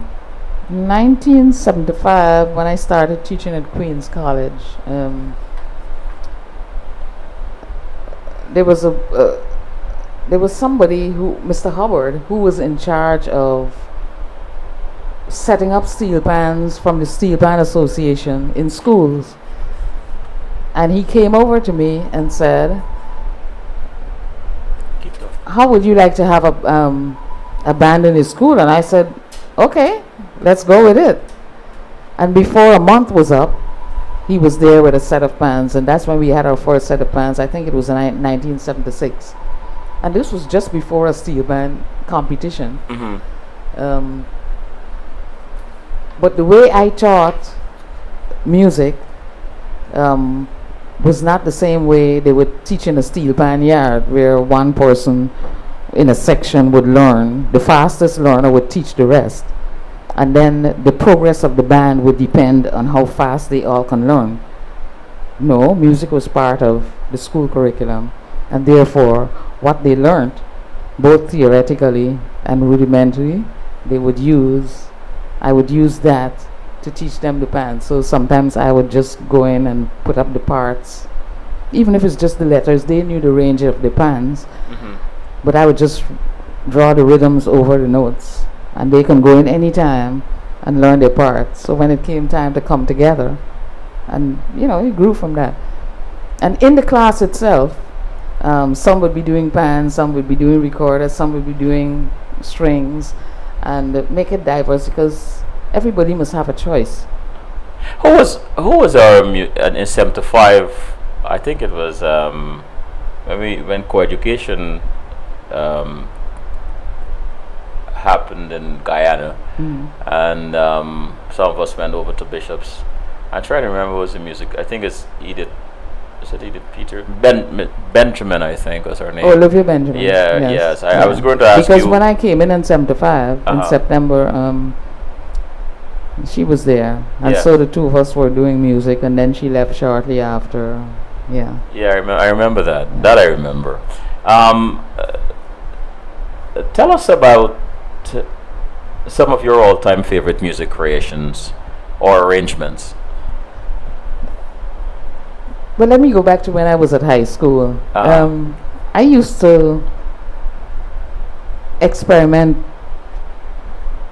Speaker 2: 1975, when I started teaching at Queen's College, there was somebody Mr. Hubbard, who was in charge of setting up steel pans from the Steel Pan Association in schools. And he came over to me and said, how would you like to have a band in his school? And I said, okay, let's go with it. And before a month was up, he was there with a set of pans, and that's when we had our first set of pans. I think it was in 1976. And this was just before a steel band competition. But the way I taught music was not the same way they would teach in a steel pan yard, where one person in a section would learn. The fastest learner would teach the rest. And then the progress of the band would depend on how fast they all can learn. No, music was part of the school curriculum. And therefore, what they learned, both theoretically and rudimentary, I would use that to teach them the pan. So sometimes I would just go in and put up the parts. Even if it's just the letters, they knew the range of the pans. but I would just draw the rhythms over the notes, and they can go in any time and learn their parts. So when it came time to come together, and it grew from that. And in the class itself, some would be doing pan, some would be doing recorders, some would be doing strings, and make it diverse because everybody must have a choice.
Speaker 1: Who was our in '75? I think it was when co-education happened in Guyana, and some of us went over to Bishop's. I'm trying to remember what was the music. I think it's Edith. Is it Edith Peter? Benjamin, I think, was her name.
Speaker 2: Oh, Olivia Benjamin.
Speaker 1: Yeah, yes. I
Speaker 2: Yeah.
Speaker 1: was going to ask
Speaker 2: Because
Speaker 1: you.
Speaker 2: when I came in '75, in
Speaker 1: Uh-huh.
Speaker 2: September, she was there, and
Speaker 1: Yeah.
Speaker 2: so the two of us were doing music, and then she left shortly after. Yeah.
Speaker 1: Yeah, I remember that. That I remember. Tell us about some of your all-time favorite music creations or arrangements.
Speaker 2: But let me go back to when I was at high school.
Speaker 1: Uh-huh.
Speaker 2: I used to experiment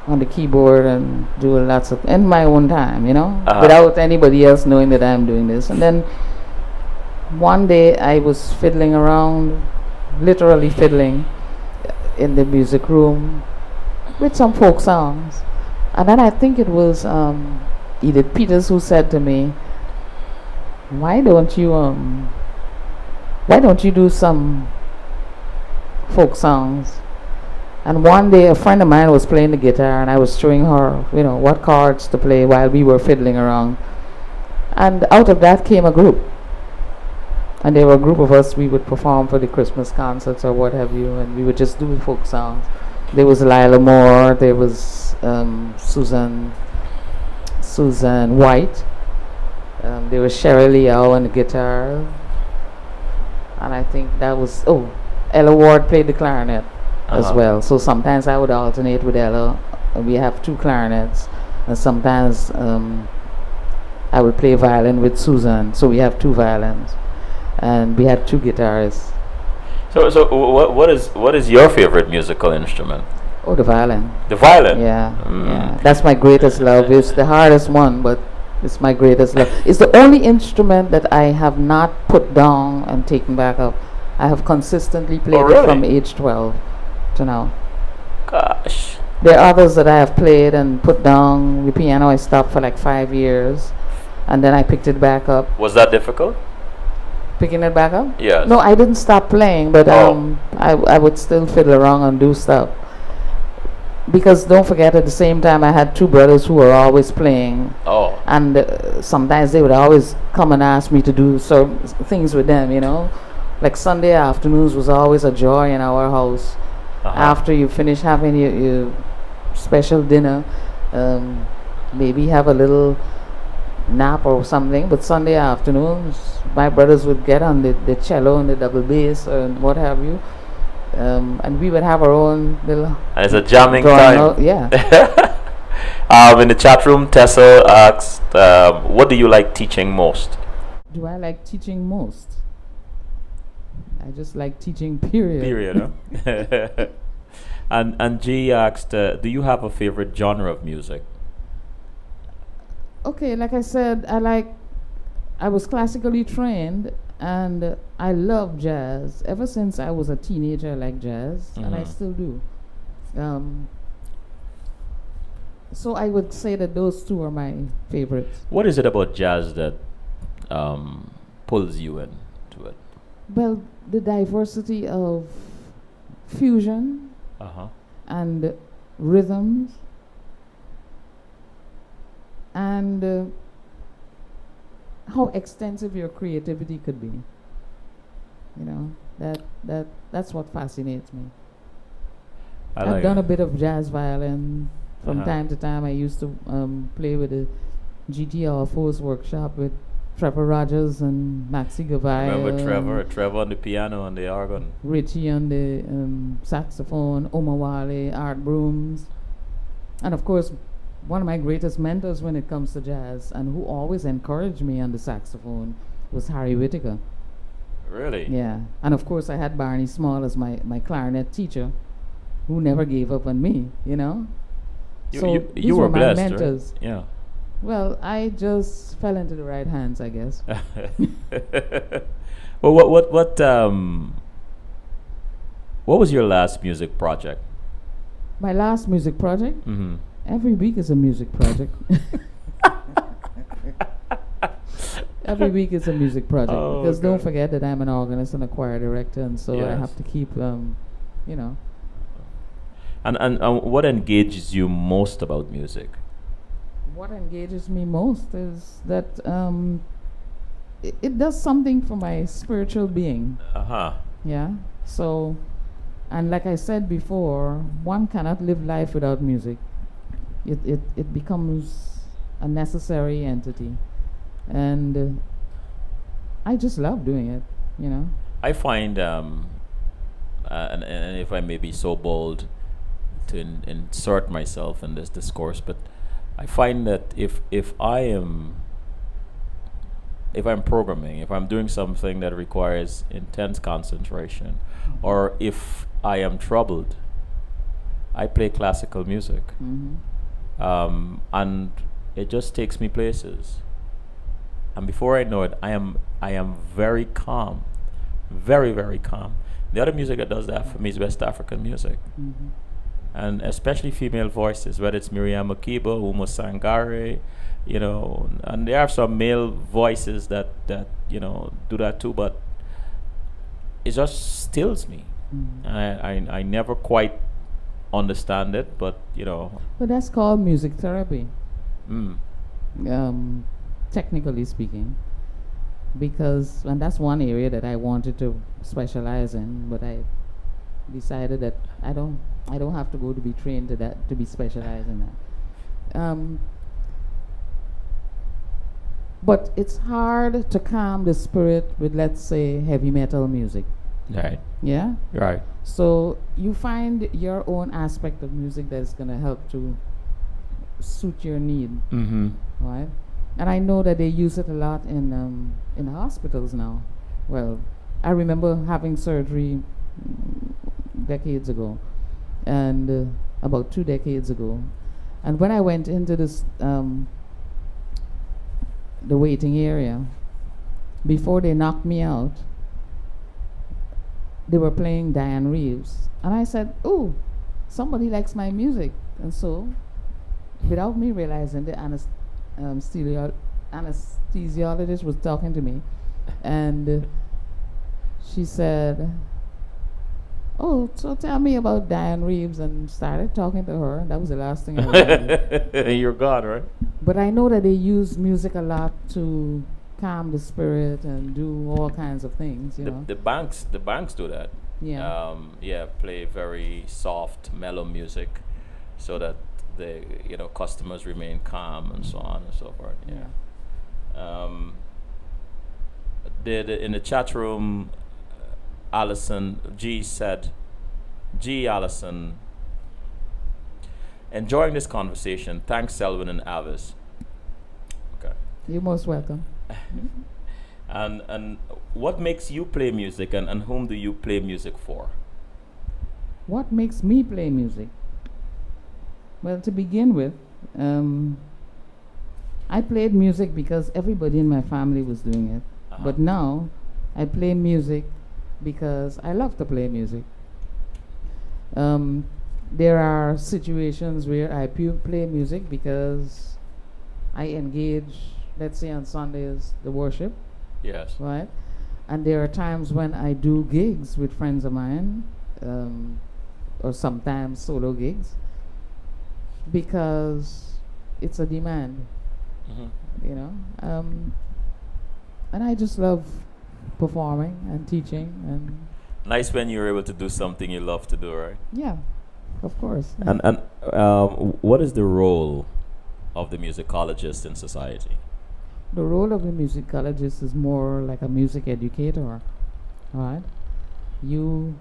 Speaker 2: on the keyboard and do lots of in my own time, without anybody else knowing that I'm doing this. And then one day I was fiddling around, literally fiddling in the music room with some folk songs. And then I think it was Edith Peters who said to me, why don't you do some folk songs? And one day a friend of mine was playing the guitar, and I was showing her, what chords to play while we were fiddling around. And out of that came a group. And there were a group of us, we would perform for the Christmas concerts or what have you, and we would just do folk songs. There was Lila Moore, there was Susan White, there was Cheryl Liao on the guitar, and I think that was, Ella Ward played the clarinet as well. So sometimes I would alternate with Ella. We have two clarinets, and sometimes I would play violin with Susan. So we have two violins, and we had two guitarists.
Speaker 1: So what is your favorite musical instrument?
Speaker 2: Oh, the violin.
Speaker 1: The violin.
Speaker 2: Yeah. That's my greatest love. It's the hardest one, but it's my greatest love. It's the only instrument that I have not put down and taken back up. I have consistently played it from age 12 to now.
Speaker 1: Gosh.
Speaker 2: There are others that I have played and put down. The piano I stopped for like 5 years, and then I picked it back up.
Speaker 1: Was that difficult?
Speaker 2: Picking it back up?
Speaker 1: Yes.
Speaker 2: No, I didn't stop playing, but I would still fiddle around and do stuff. Because don't forget, at the same time, I had two brothers who were always playing.
Speaker 1: Oh.
Speaker 2: And sometimes they would always come and ask me to do certain things with them, Like Sunday afternoons was always a joy in our house. After you finish having your special dinner, maybe have a little nap or something. But Sunday afternoons, my brothers would get on the cello and the double bass and what have you. And we would have our own little.
Speaker 1: And it's a jamming time.
Speaker 2: Yeah.
Speaker 1: In the chat room, Tessa asked, "What do you like teaching most?"
Speaker 2: Do I like teaching most? I just like teaching. Period.
Speaker 1: Huh? And G asked, "Do you have a favorite genre of music?"
Speaker 2: Okay, like I said, I was classically trained, and I love jazz. Ever since I was a teenager, I like jazz, and I still do. So I would say that those two are my favorites.
Speaker 1: What is it about jazz that pulls you into it?
Speaker 2: Well, the diversity of fusion and rhythms and how extensive your creativity could be. That's what fascinates me. I've done a bit of jazz violin from time to time. I used to play with the GTR Force workshop with Trevor Rogers and Maxi Gavai.
Speaker 1: Remember Trevor on the piano and the organ.
Speaker 2: Richie on the saxophone, Omar Wale, Art Brooms. And of course, one of my greatest mentors when it comes to jazz, and who always encouraged me on the saxophone, was Harry Whittaker.
Speaker 1: Really?
Speaker 2: Yeah. And of course, I had Barney Small as my clarinet teacher, who never gave up on me, you know? So these
Speaker 1: You
Speaker 2: were
Speaker 1: were
Speaker 2: my
Speaker 1: blessed,
Speaker 2: mentors.
Speaker 1: right? Yeah.
Speaker 2: Well, I just fell into the right hands, I guess.
Speaker 1: Well, what was your last music project?
Speaker 2: My last music project,
Speaker 1: Mm-hmm.
Speaker 2: every week is a music project. Every week is a music project
Speaker 1: Oh,
Speaker 2: because don't
Speaker 1: okay.
Speaker 2: forget that I'm an organist and a choir director, and so I
Speaker 1: Yes.
Speaker 2: have to keep, you know,
Speaker 1: And what engages you most about music?
Speaker 2: what engages me most is that it does something for my spiritual being.
Speaker 1: Uh-huh.
Speaker 2: Yeah. So, and like I said before, one cannot live life without music. It becomes a necessary entity, and I just love doing it. You know.
Speaker 1: I find, and if I may be so bold to insert myself in this discourse, but I find that if I'm programming, if I'm doing something that requires intense concentration, or if I am troubled, I play classical music,
Speaker 2: Mm-hmm.
Speaker 1: and it just takes me places. And before I know it, I am very calm, very very calm. The other music that does that for me is West African music,
Speaker 2: Mm-hmm.
Speaker 1: and especially female voices, whether it's Miriam Makeba, Umo Sangare, and there are some male voices that do that too, but it just stills me.
Speaker 2: Mm-hmm.
Speaker 1: I never quite understand it, but
Speaker 2: But that's called music therapy,
Speaker 1: mm,
Speaker 2: um, technically speaking, because and that's one area that I wanted to specialize in, but I decided that I don't have to go to be trained to be specialized in that. But it's hard to calm the spirit with, let's say, heavy metal music.
Speaker 1: right,
Speaker 2: Yeah.
Speaker 1: right,
Speaker 2: So you find your own aspect of music that's gonna help to suit your need,
Speaker 1: mm-hmm.
Speaker 2: right? And I know that they use it a lot in hospitals now. Well, I remember having surgery decades ago, and about 2 decades ago, and when I went into this the waiting area, before they knocked me out, they were playing Diane Reeves, and I said, "Oh, somebody likes my music," and so, without me realizing, the anesthesiologist was talking to me, and she said, "Oh, so tell me about Diane Reeves," and started talking to her. That was the last thing I remember.
Speaker 1: You're gone, right?
Speaker 2: But I know that they use music a lot to calm the spirit and do all kinds of things, you know.
Speaker 1: The banks do that.
Speaker 2: Yeah.
Speaker 1: Yeah, play very soft, mellow music, so that the customers remain calm and so on and so forth. Yeah. In the chat room, Allison G said, G Allison, enjoying this conversation. Thanks, Selwyn and Avis. Okay.
Speaker 2: You're most welcome.
Speaker 1: And what makes you play music, and whom do you play music for?
Speaker 2: What makes me play music? Well, to begin with, I played music because everybody in my family was doing it.
Speaker 1: Uh-huh.
Speaker 2: But now, I play music because I love to play music. There are situations where I play music because I engage, let's say on Sundays, the worship,
Speaker 1: Yes.
Speaker 2: right? And there are times when I do gigs with friends of mine, or sometimes solo gigs, because it's a demand,
Speaker 1: Mm-hmm.
Speaker 2: you know. And I just love performing and teaching, and
Speaker 1: Nice when you're able to do something you love to do, right?
Speaker 2: yeah, of course.
Speaker 1: And what is the role of the musicologist in society?
Speaker 2: The role of a musicologist is more like a music educator, right? You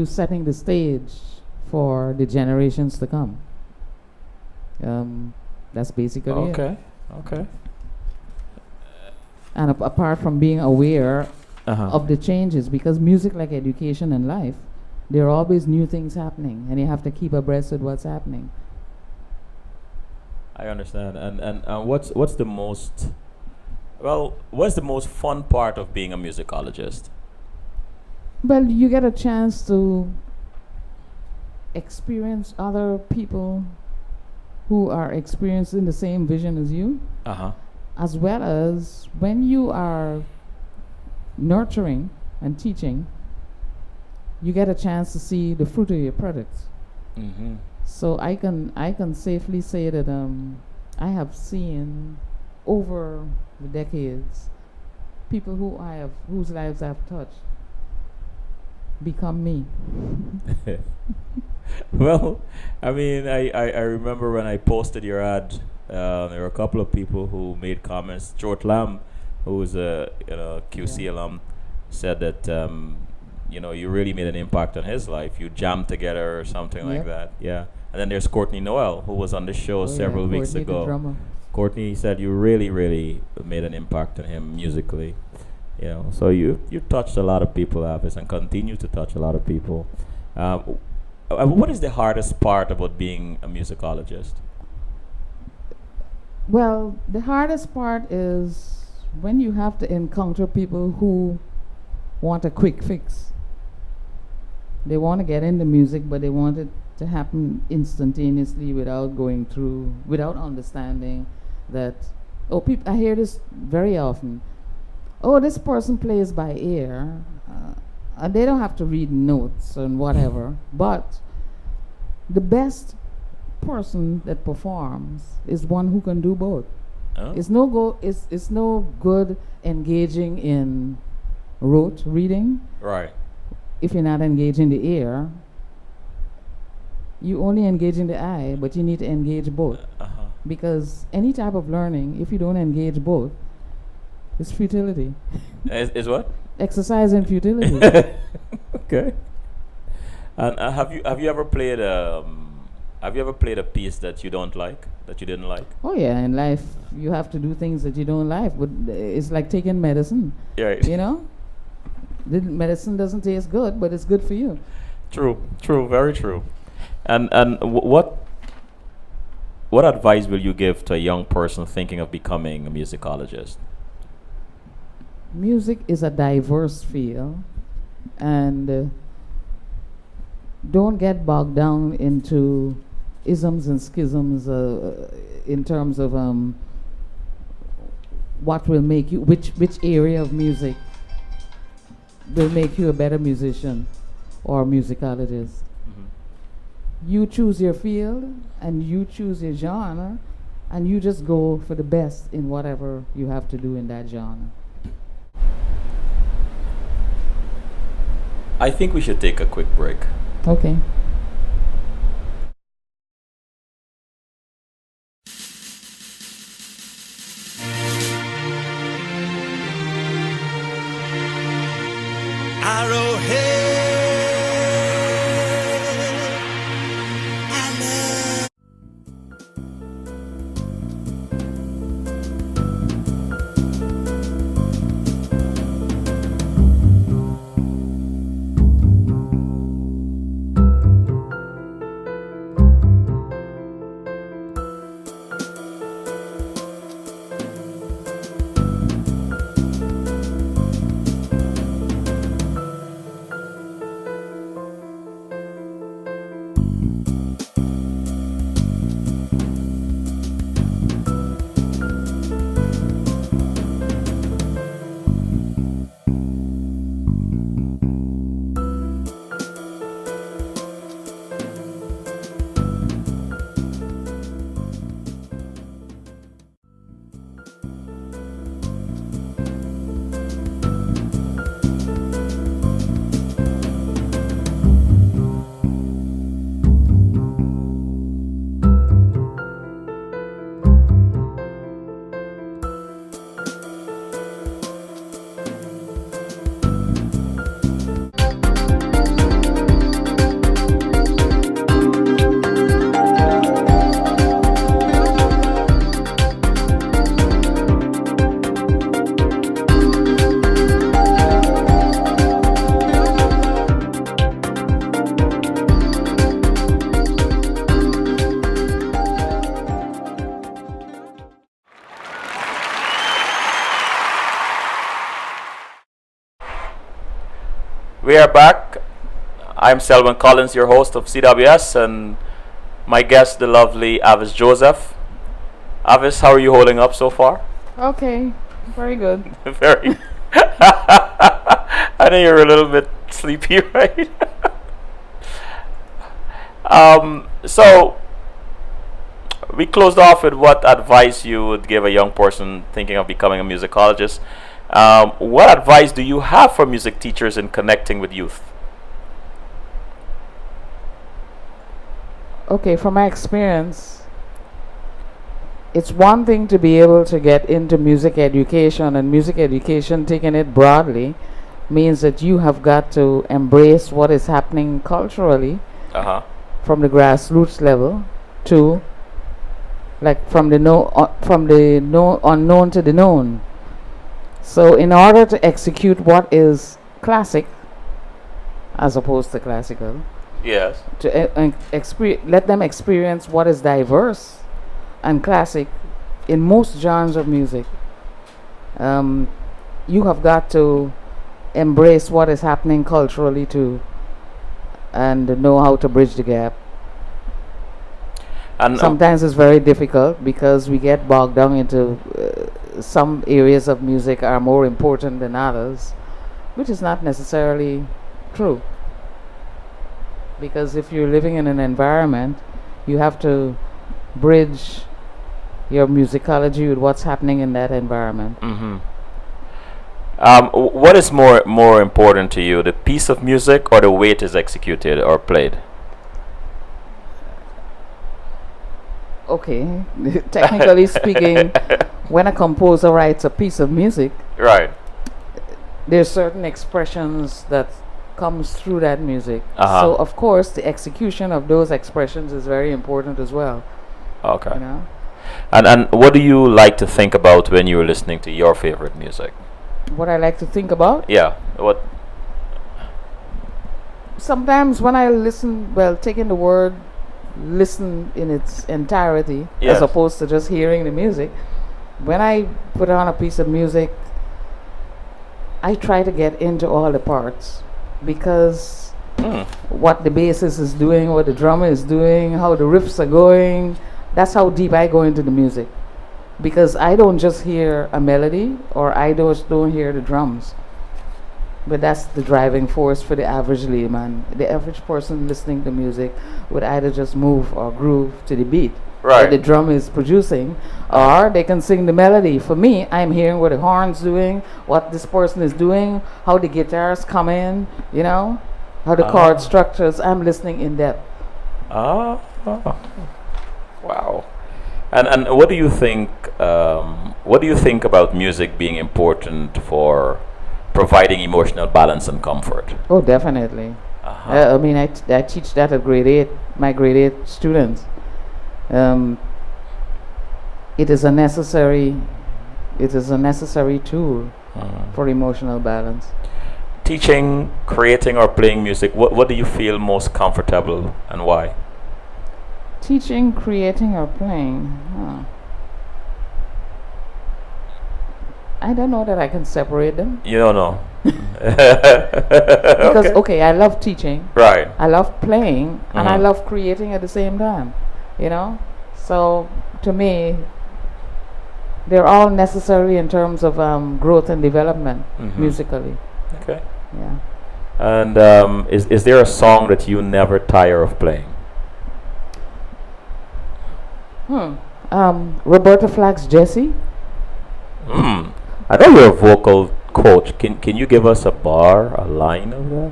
Speaker 2: setting the stage for the generations to come. That's basically it.
Speaker 1: Okay.
Speaker 2: And apart from being aware
Speaker 1: Uh-huh.
Speaker 2: of the changes, because music, like education and life, there are always new things happening, and you have to keep abreast with what's happening.
Speaker 1: I understand. And what's the most what's the most fun part of being a musicologist?
Speaker 2: Well, you get a chance to experience other people who are experiencing the same vision as you,
Speaker 1: Uh-huh.
Speaker 2: as well as when you are nurturing and teaching, you get a chance to see the fruit of your products.
Speaker 1: Mm-hmm.
Speaker 2: So I can safely say that I have seen over the decades people whose lives I've touched become me.
Speaker 1: Well, I mean, I remember when I posted your ad, there were a couple of people who made comments. George Lamb, who was a QC
Speaker 2: Yeah.
Speaker 1: alum, said that you really made an impact on his life. You jammed together or something like
Speaker 2: Yep.
Speaker 1: that. Yeah. And then there's Courtney Noel, who was on the show
Speaker 2: Oh yeah,
Speaker 1: several weeks
Speaker 2: Courtney the
Speaker 1: ago.
Speaker 2: drummer.
Speaker 1: Courtney said you really, really made an impact on him musically. So you touched a lot of people, Avis, and continue to touch a lot of people. Um, what is the hardest part about being a musicologist?
Speaker 2: Well, the hardest part is when you have to encounter people who want a quick fix. They want to get into music, but they want it to happen instantaneously without understanding that. Oh, I hear this very often. Oh, this person plays by ear, and they don't have to read notes and whatever. But the best person that performs is one who can do both.
Speaker 1: Oh.
Speaker 2: It's no good engaging in rote reading
Speaker 1: Right.
Speaker 2: if you're not engaging the ear. You only engage in the eye, but you need to engage both.
Speaker 1: Uh-huh.
Speaker 2: Because any type of learning, if you don't engage both, it's futility.
Speaker 1: Is what?
Speaker 2: Exercise in futility.
Speaker 1: Okay. And have you ever played a piece that you don't like, that you didn't like?
Speaker 2: Oh yeah, in life you have to do things that you don't like, but it's like taking medicine.
Speaker 1: Yeah.
Speaker 2: You know, the medicine doesn't taste good, but it's good for you.
Speaker 1: True. True. Very true. And what advice will you give to a young person thinking of becoming a musicologist?
Speaker 2: Music is a diverse field, and don't get bogged down into isms and schisms in terms of what will make you, which area of music will make you a better musician or musicologist. You choose your field and you choose your genre, and you just go for the best in whatever you have to do in that genre.
Speaker 1: I think we should take a quick break.
Speaker 2: Okay.
Speaker 1: We are back. I'm Selwyn Collins, your host of CWS, and my guest, the lovely Avis Joseph. Avis, how are you holding up so far?
Speaker 2: Okay, very good.
Speaker 1: Very. I know you're a little bit sleepy, right? So we closed off with what advice you would give a young person thinking of becoming a musicologist. What advice do you have for music teachers in connecting with youth?
Speaker 2: Okay, from my experience, it's one thing to be able to get into music education, and music education, taking it broadly, means that you have got to embrace what is happening culturally from the grassroots level to like from the unknown to the known. So in order to execute what is classic as opposed to classical,
Speaker 1: Yes.
Speaker 2: to let them experience what is diverse and classic in most genres of music. You have got to embrace what is happening culturally too, and know how to bridge the gap.
Speaker 1: And
Speaker 2: Sometimes it's very difficult because we get bogged down into some areas of music are more important than others, which is not necessarily true. Because if you're living in an environment, you have to bridge your musicology with what's happening in that environment.
Speaker 1: what is more important to you, the piece of music or the way it is executed or played?
Speaker 2: Okay, technically speaking, when a composer writes a piece of music,
Speaker 1: Right.
Speaker 2: there's certain expressions that comes through that music.
Speaker 1: Uh-huh.
Speaker 2: So of course the execution of those expressions is very important as well.
Speaker 1: Okay.
Speaker 2: You know?
Speaker 1: And what do you like to think about when you're listening to your favorite music?
Speaker 2: What I like to think about,
Speaker 1: Yeah. What?
Speaker 2: sometimes when I listen, well, taking the word listen in its entirety
Speaker 1: Yes.
Speaker 2: as opposed to just hearing the music, when I put on a piece of music, I try to get into all the parts, because what the bassist is doing, what the drummer is doing, how the riffs are going, that's how deep I go into the music. Because I don't just hear a melody, or I just don't hear the drums. But that's the driving force for the average layman. The average person listening to music would either just move or groove to the beat
Speaker 1: Right.
Speaker 2: that the drum is producing, or they can sing the melody. For me, I'm hearing what the horn's doing, what this person is doing, how the guitars come in, you know, how the chord structures. I'm listening in depth.
Speaker 1: Ah. Wow. And what do you think? What do you think about music being important for providing emotional balance and comfort?
Speaker 2: Oh, definitely. I mean, I teach that at grade 8, my grade 8 students. It is a necessary tool for emotional balance.
Speaker 1: Teaching, creating, or playing music. What do you feel most comfortable and why?
Speaker 2: Teaching, creating, or playing. I don't know that I can separate them.
Speaker 1: You don't know.
Speaker 2: Because, okay, I love teaching,
Speaker 1: Right.
Speaker 2: I love playing, and I
Speaker 1: Mhm.
Speaker 2: love creating at the same time. You know? So, to me, they're all necessary in terms of growth and development musically.
Speaker 1: Okay.
Speaker 2: Yeah.
Speaker 1: And is there a song that you never tire of playing?
Speaker 2: Roberta Flack's Jessie.
Speaker 1: I know you're a vocal coach. Can you give us a bar, a line of that?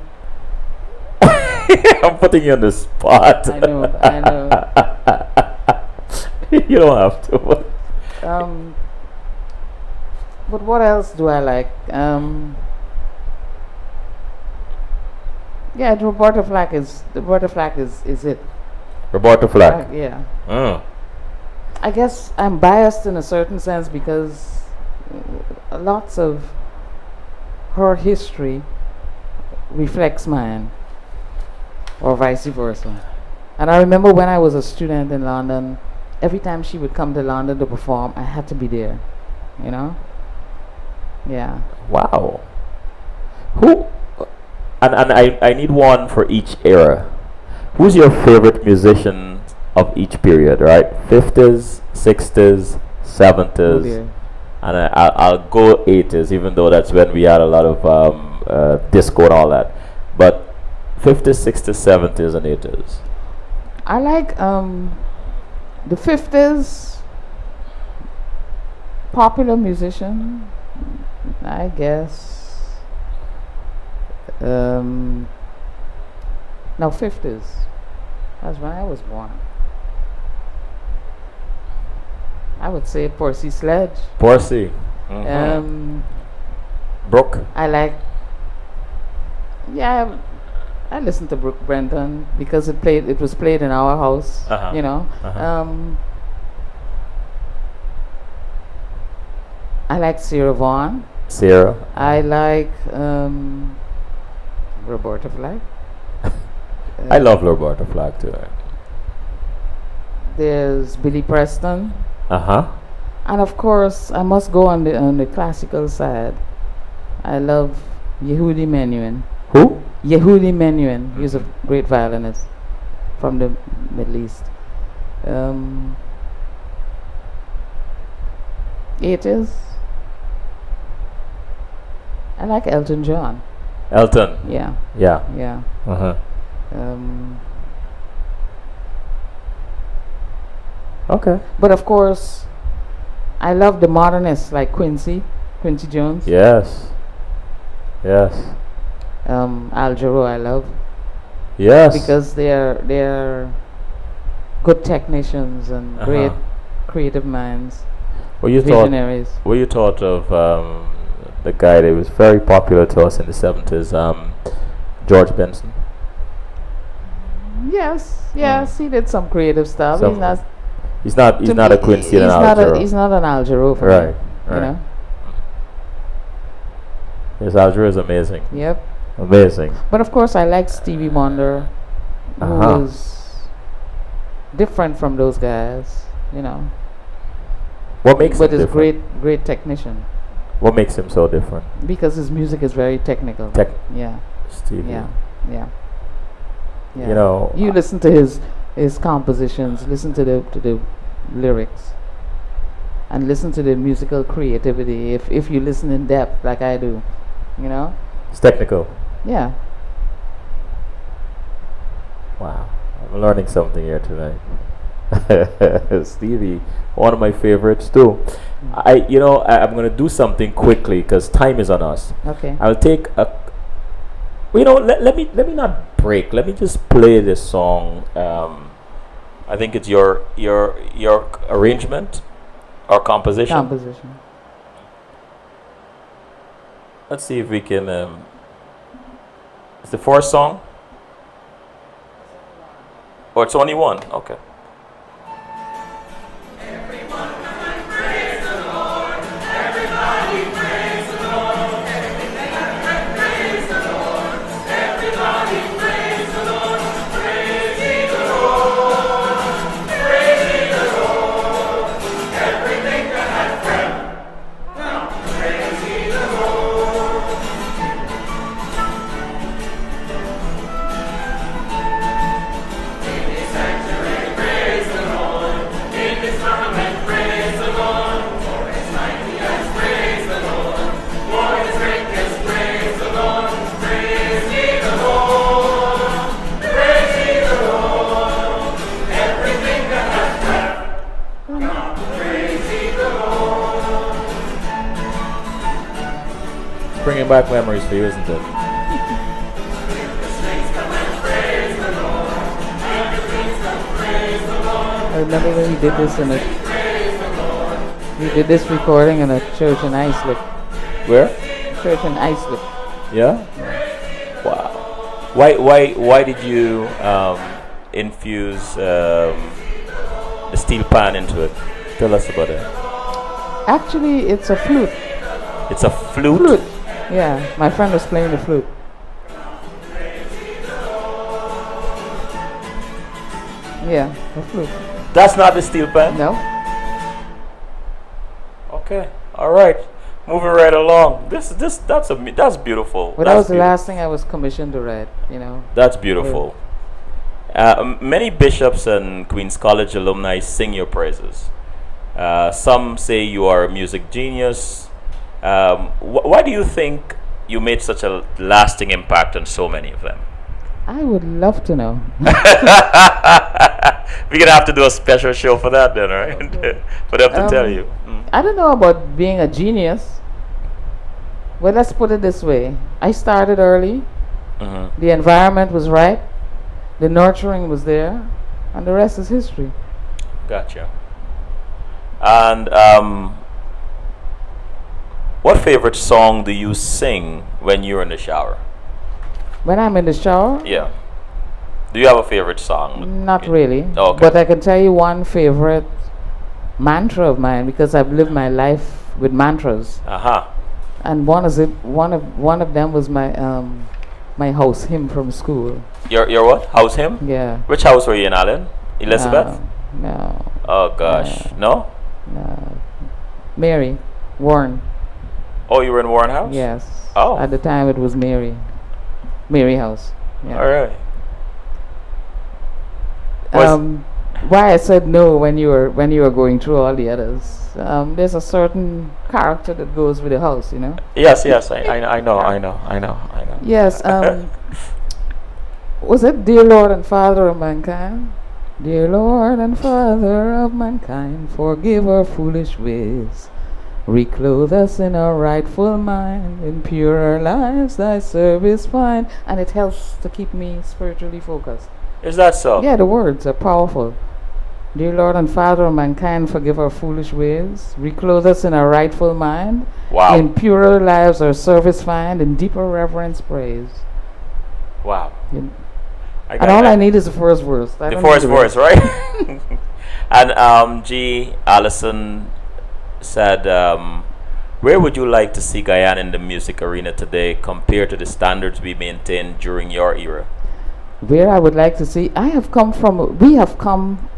Speaker 1: I'm putting you on the spot.
Speaker 2: I know.
Speaker 1: You don't have to.
Speaker 2: But what else do I like? Yeah, Roberta Flack is it.
Speaker 1: Roberta Flack.
Speaker 2: Yeah.
Speaker 1: Mm.
Speaker 2: I guess I'm biased in a certain sense because lots of her history reflects mine, or vice versa. And I remember when I was a student in London, every time she would come to London to perform, I had to be there. You know? Yeah.
Speaker 1: Wow. Who? And I need one for each era. Who's your favorite musician of each period, right? 50s, 60s,
Speaker 2: Oh
Speaker 1: 70s,
Speaker 2: dear.
Speaker 1: and I'll go 80s, even though that's when we had a lot of disco and all that. But 50s, 60s, 70s, and 80s.
Speaker 2: I like the 50s popular musician, I guess. Um, no, 50s. That's when I was born. I would say Percy Sledge.
Speaker 1: Percy.
Speaker 2: Um,
Speaker 1: Brooke.
Speaker 2: I like, yeah, I listened to Brooke Brenton because it was played in our house,
Speaker 1: Uh-huh.
Speaker 2: you know.
Speaker 1: Uh-huh.
Speaker 2: I like Sarah Vaughan.
Speaker 1: Sarah.
Speaker 2: I like Roberta Flack.
Speaker 1: I love Roberta Flack too.
Speaker 2: There's Billy Preston,
Speaker 1: Uh huh.
Speaker 2: and of course I must go on the classical side. I love Yehudi Menuhin.
Speaker 1: Who?
Speaker 2: Yehudi Menuhin. He's a great violinist from the Middle East. 80s. I like Elton John.
Speaker 1: Elton.
Speaker 2: Yeah,
Speaker 1: Yeah.
Speaker 2: yeah.
Speaker 1: Uh huh.
Speaker 2: Um,
Speaker 1: Okay.
Speaker 2: but of course, I love the modernists like Quincy Jones.
Speaker 1: Yes. Yes.
Speaker 2: Al Jarreau I love
Speaker 1: Yes.
Speaker 2: because they're good technicians and great
Speaker 1: Uh-huh.
Speaker 2: creative minds,
Speaker 1: What you thought?
Speaker 2: visionaries.
Speaker 1: What you thought of the guy that was very popular to us in the 70s, George Benson?
Speaker 2: Yes, he did some creative stuff.
Speaker 1: Some-
Speaker 2: He's not.
Speaker 1: He's
Speaker 2: to
Speaker 1: not
Speaker 2: me,
Speaker 1: a Quincy
Speaker 2: he's
Speaker 1: and
Speaker 2: not
Speaker 1: Al
Speaker 2: a, he's
Speaker 1: Jarreau.
Speaker 2: not an Al Jarreau for
Speaker 1: Right.
Speaker 2: me. You
Speaker 1: Right.
Speaker 2: know.
Speaker 1: Yes, Al Jarreau is amazing.
Speaker 2: Yep.
Speaker 1: Amazing.
Speaker 2: But of course, I like Stevie Wonder, who
Speaker 1: Uh-huh.
Speaker 2: was different from those guys. You know.
Speaker 1: What makes
Speaker 2: But
Speaker 1: him
Speaker 2: is
Speaker 1: different?
Speaker 2: great technician
Speaker 1: What makes him so different?
Speaker 2: because his music is very technical. Yeah.
Speaker 1: Stevie.
Speaker 2: Yeah. Yeah. Yeah.
Speaker 1: You know,
Speaker 2: you listen to his compositions, listen to the lyrics, and listen to the musical creativity. If you listen in depth, like I do, you know.
Speaker 1: it's technical.
Speaker 2: Yeah.
Speaker 1: Wow, I'm learning something here tonight. Stevie, one of my favorites too. I'm gonna do something quickly because time is on us.
Speaker 2: Okay.
Speaker 1: I'll take a. Let me not break. Let me just play this song. I think it's your arrangement or composition.
Speaker 2: Composition.
Speaker 1: Let's see if we can. It's the fourth song. Oh, it's only one. Okay. Bringing back memories for you, isn't it?
Speaker 2: I remember when we did this we did this recording in a church in Islip.
Speaker 1: Where?
Speaker 2: Church in Islip.
Speaker 1: Yeah. Wow. Why did you infuse the steel pan into it? Tell us about it.
Speaker 2: Actually, it's a flute.
Speaker 1: It's a flute.
Speaker 2: Flute. Yeah, my friend was playing the flute. Yeah, a flute.
Speaker 1: That's not the steel pan.
Speaker 2: No.
Speaker 1: Okay. All right. Moving right along. That's beautiful.
Speaker 2: But that was the last thing I was commissioned to write, you know.
Speaker 1: That's beautiful. Many bishops and Queen's College alumni sing your praises. Some say you are a music genius. Why do you think you made such a lasting impact on so many of them?
Speaker 2: I would love to know.
Speaker 1: We're gonna have to do a special show for that then, right? For them to tell you.
Speaker 2: I don't know about being a genius. Well, let's put it this way. I started early. The environment was right. The nurturing was there. And the rest is history.
Speaker 1: Gotcha. And what favorite song do you sing when you're in the shower?
Speaker 2: When I'm in the shower?
Speaker 1: Yeah. Do you have a favorite song?
Speaker 2: Not really.
Speaker 1: Oh, okay.
Speaker 2: But I can tell you one favorite mantra of mine, because I've lived my life with mantras. And one of them was my my house hymn from school.
Speaker 1: Your what? House hymn?
Speaker 2: Yeah.
Speaker 1: Which house were you in, Alan? Elizabeth?
Speaker 2: No.
Speaker 1: Oh gosh. No?
Speaker 2: No. Mary. Warren.
Speaker 1: Oh, you were in Warren House?
Speaker 2: Yes.
Speaker 1: Oh.
Speaker 2: At the time it was Mary. Mary House. Yeah.
Speaker 1: All right.
Speaker 2: Why I said no when you were going through all the others. There's a certain character that goes with the house, you know.
Speaker 1: Yes. I know.
Speaker 2: Yes. Was it Dear Lord and Father of mankind? Dear Lord and Father of mankind, forgive our foolish ways. Reclothe us in our rightful mind. In purer lives thy service find. And it helps to keep me spiritually focused.
Speaker 1: Is that so?
Speaker 2: Yeah, the words are powerful. Dear Lord and Father of mankind, forgive our foolish ways. Reclothe us in our rightful mind.
Speaker 1: Wow.
Speaker 2: In purer lives our service find. In deeper reverence praise.
Speaker 1: Wow.
Speaker 2: And all I need is the first verse.
Speaker 1: The first verse, right? And G. Allison said, where would you like to see Guyana in the music arena today compared to the standards we maintained during your era?
Speaker 2: Where I would like to see, we have come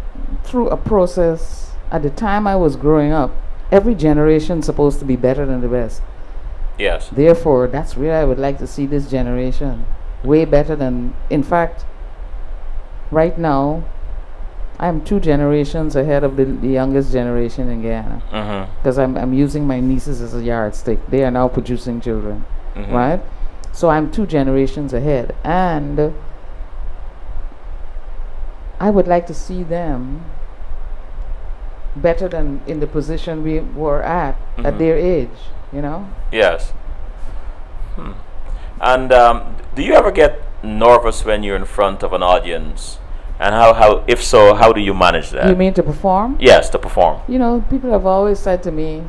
Speaker 2: through a process. At the time I was growing up, every generation is supposed to be better than the best.
Speaker 1: Yes.
Speaker 2: Therefore, that's where I would like to see this generation. Way better than, in fact, right now, I'm 2 generations ahead of the youngest generation in Guyana. Because I'm using my nieces as a yardstick. They are now producing children, right? So I'm 2 generations ahead. And I would like to see them better than in the position we were at their age, you know?
Speaker 1: Yes. And do you ever get nervous when you're in front of an audience? And how if so, how do you manage that?
Speaker 2: You mean to perform?
Speaker 1: Yes, to perform.
Speaker 2: You know, people have always said to me,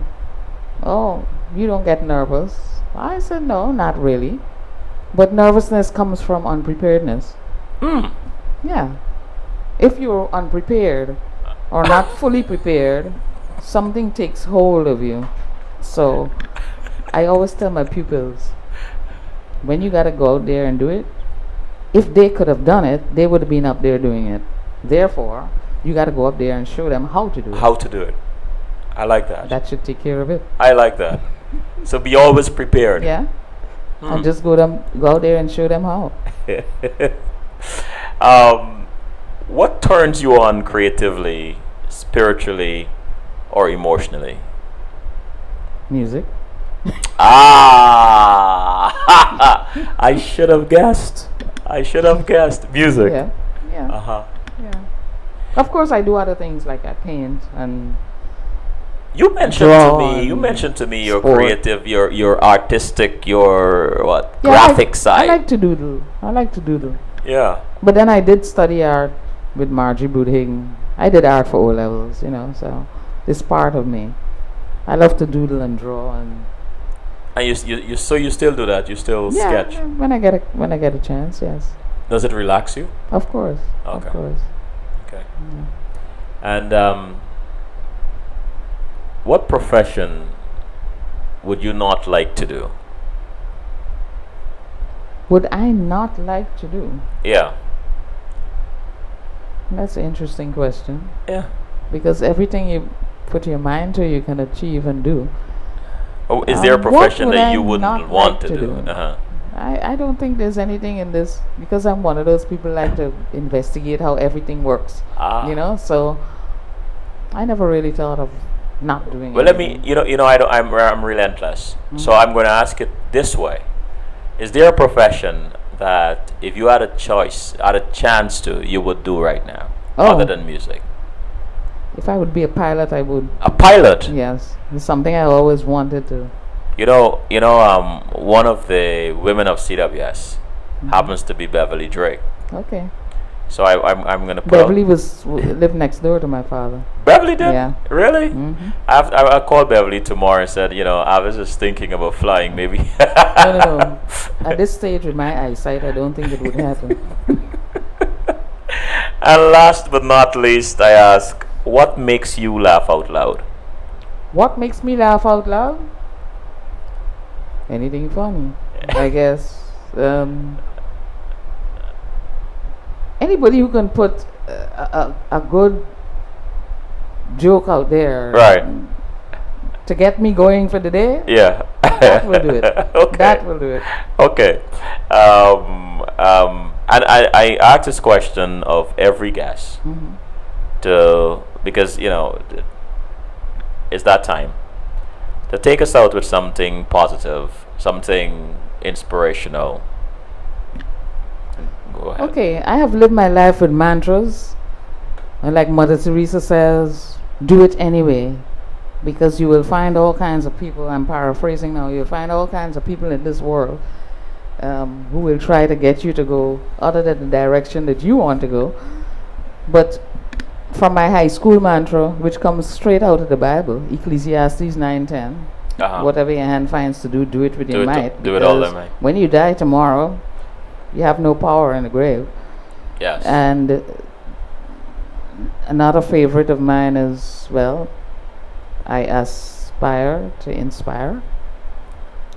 Speaker 2: oh, you don't get nervous. I said, no, not really. But nervousness comes from unpreparedness. Yeah. If you're unprepared or not fully prepared, something takes hold of you. So I always tell my pupils, when you gotta go out there and do it, if they could have done it, they would have been up there doing it. Therefore, you gotta go up there and show them how to do it.
Speaker 1: How to do it. I like that.
Speaker 2: That should take care of it.
Speaker 1: I like that. So be always prepared.
Speaker 2: Yeah. And just go out there and show them how.
Speaker 1: What turns you on creatively, spiritually, or emotionally?
Speaker 2: Music.
Speaker 1: I should have guessed. Music.
Speaker 2: Yeah. Yeah. Of course, I do other things like I paint and
Speaker 1: You mentioned to me your
Speaker 2: sport.
Speaker 1: creative, your artistic, your what?
Speaker 2: Yeah,
Speaker 1: graphic side.
Speaker 2: I like to doodle.
Speaker 1: Yeah.
Speaker 2: But then I did study art with Margie Budhing. I did art for O levels, you know, so it's part of me. I love to doodle and draw and
Speaker 1: you still do that? You still sketch?
Speaker 2: Yeah, when I get a chance, yes.
Speaker 1: Does it relax you?
Speaker 2: Of course.
Speaker 1: Okay.
Speaker 2: Of course.
Speaker 1: Okay. And what profession would you not like to do?
Speaker 2: Would I not like to do?
Speaker 1: Yeah.
Speaker 2: That's an interesting question.
Speaker 1: Yeah.
Speaker 2: Because everything you put your mind to, you can achieve and do.
Speaker 1: Oh, is there a
Speaker 2: What
Speaker 1: profession
Speaker 2: would
Speaker 1: that
Speaker 2: I
Speaker 1: you wouldn't
Speaker 2: not
Speaker 1: want
Speaker 2: like
Speaker 1: to
Speaker 2: to
Speaker 1: do?
Speaker 2: do?
Speaker 1: Uh-huh.
Speaker 2: I don't think there's anything in this because I'm one of those people like to investigate how everything works. You
Speaker 1: Ah.
Speaker 2: know, so I never really thought of not doing
Speaker 1: Well, let me.
Speaker 2: anything.
Speaker 1: I'm relentless. So I'm going to ask it this way: is there a profession that, if you had a choice, had a chance to, you would do right now, other
Speaker 2: Oh,
Speaker 1: than music?
Speaker 2: if I would be a pilot, I would.
Speaker 1: A pilot.
Speaker 2: Yes, it's something I always wanted to.
Speaker 1: One of the women of CWS
Speaker 2: Mhm.
Speaker 1: happens to be Beverly Drake.
Speaker 2: Okay.
Speaker 1: So I'm gonna put
Speaker 2: Beverly
Speaker 1: out.
Speaker 2: lived next door to my father.
Speaker 1: Beverly did?
Speaker 2: Yeah.
Speaker 1: Really?
Speaker 2: Hmm.
Speaker 1: I called Beverly tomorrow and said, I was just thinking about flying, maybe.
Speaker 2: No, no, no. At this stage with my eyesight, I don't think it would happen.
Speaker 1: And last but not least, I ask, what makes you laugh out loud?
Speaker 2: What makes me laugh out loud? Anything funny, I guess. Anybody who can put a good joke out there
Speaker 1: Right.
Speaker 2: to get me going for the day,
Speaker 1: Yeah.
Speaker 2: that will do it.
Speaker 1: Okay.
Speaker 2: That will do it.
Speaker 1: Okay. And I ask this question of every guest
Speaker 2: Hmm.
Speaker 1: because it's that time to take us out with something positive, something inspirational. Go ahead.
Speaker 2: Okay, I have lived my life with mantras. And like Mother Teresa says, do it anyway. Because you will find all kinds of people, I'm paraphrasing now, you'll find all kinds of people in this world who will try to get you to go other than the direction that you want to go. But from my high school mantra, which comes straight out of the Bible, Ecclesiastes 9:10,
Speaker 1: Uh-huh.
Speaker 2: whatever your hand finds to do, do it with your might.
Speaker 1: Do it all the
Speaker 2: because
Speaker 1: way.
Speaker 2: when you die tomorrow, you have no power in the grave.
Speaker 1: Yes.
Speaker 2: And another favorite of mine is, well, I aspire to inspire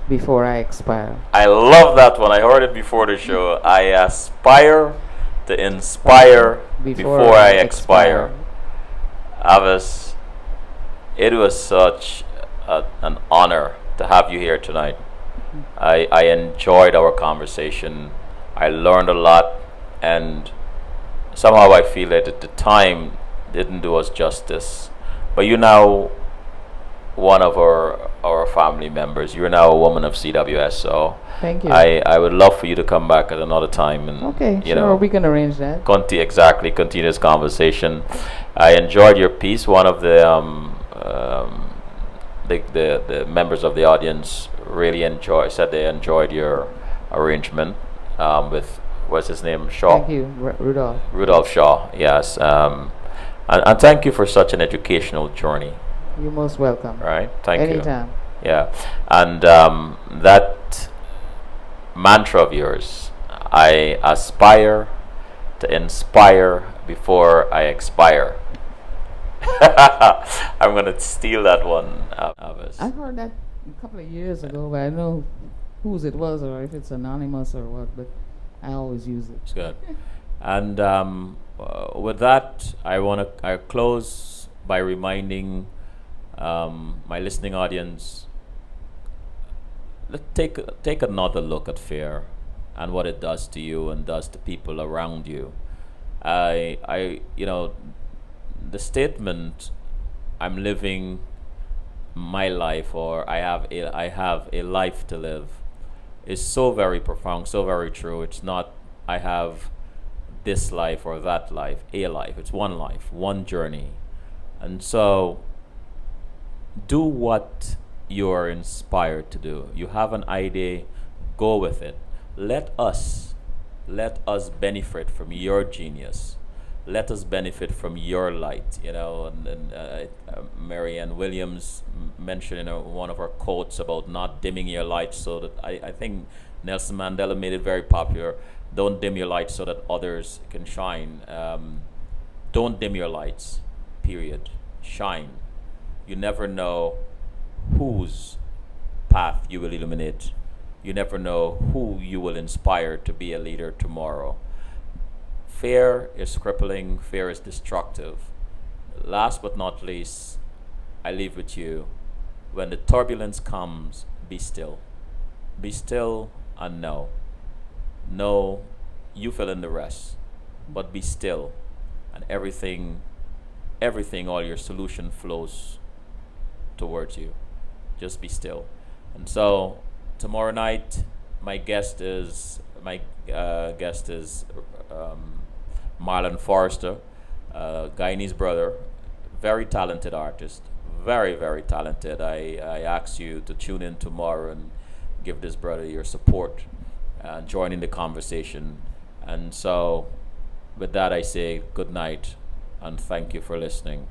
Speaker 2: before I expire.
Speaker 1: I love that one. I heard it before the show. I aspire to inspire before I expire. Avis, it was such an honor to have you here tonight. I enjoyed our conversation. I learned a lot, and somehow I feel that at the time didn't do us justice. But you're now one of our family members. You're now a woman of CWS, so
Speaker 2: Thank you.
Speaker 1: I would love for you to come back at another time and
Speaker 2: Okay, sure, we can arrange that.
Speaker 1: continue this conversation. I enjoyed your piece. One of the members of the audience really said they enjoyed your arrangement with, what's his name, Shaw.
Speaker 2: Thank you, Rudolph.
Speaker 1: Rudolph Shaw. Yes. And thank you for such an educational journey.
Speaker 2: You're most welcome.
Speaker 1: Right. Thank you.
Speaker 2: Anytime.
Speaker 1: Yeah. And that mantra of yours, I aspire to inspire before I expire. I'm gonna steal that one, Avis.
Speaker 2: I heard that a couple of years ago, but I don't know whose it was or if it's anonymous or what, but I always use it.
Speaker 1: It's good. And with that, I close by reminding my listening audience, take another look at fear and what it does to you and does to people around you. The statement, "I'm living my life," or I have a life to live," is so very profound, so very true. It's not I have this life or that life, a life. It's one life, one journey. And so do what you're inspired to do. You have an idea, go with it. Let us benefit from your genius. Let us benefit from your light. And Marianne Williams mentioned in one of her quotes about not dimming your light, so that I think Nelson Mandela made it very popular. Don't dim your light so that others can shine. Don't dim your lights, period. Shine. You never know whose path you will illuminate. You never know who you will inspire to be a leader tomorrow. Fear is crippling, fear is destructive. Last but not least, I leave with you. When the turbulence comes, be still. Be still and know. Know you fill in the rest, but be still, and everything, all your solution flows towards you. Just be still. And so tomorrow night, my guest is Marlon Forrester, Guyanese brother, very talented artist, very very talented. I ask you to tune in tomorrow and give this brother your support and join in the conversation. And so, with that, I say good night and thank you for listening.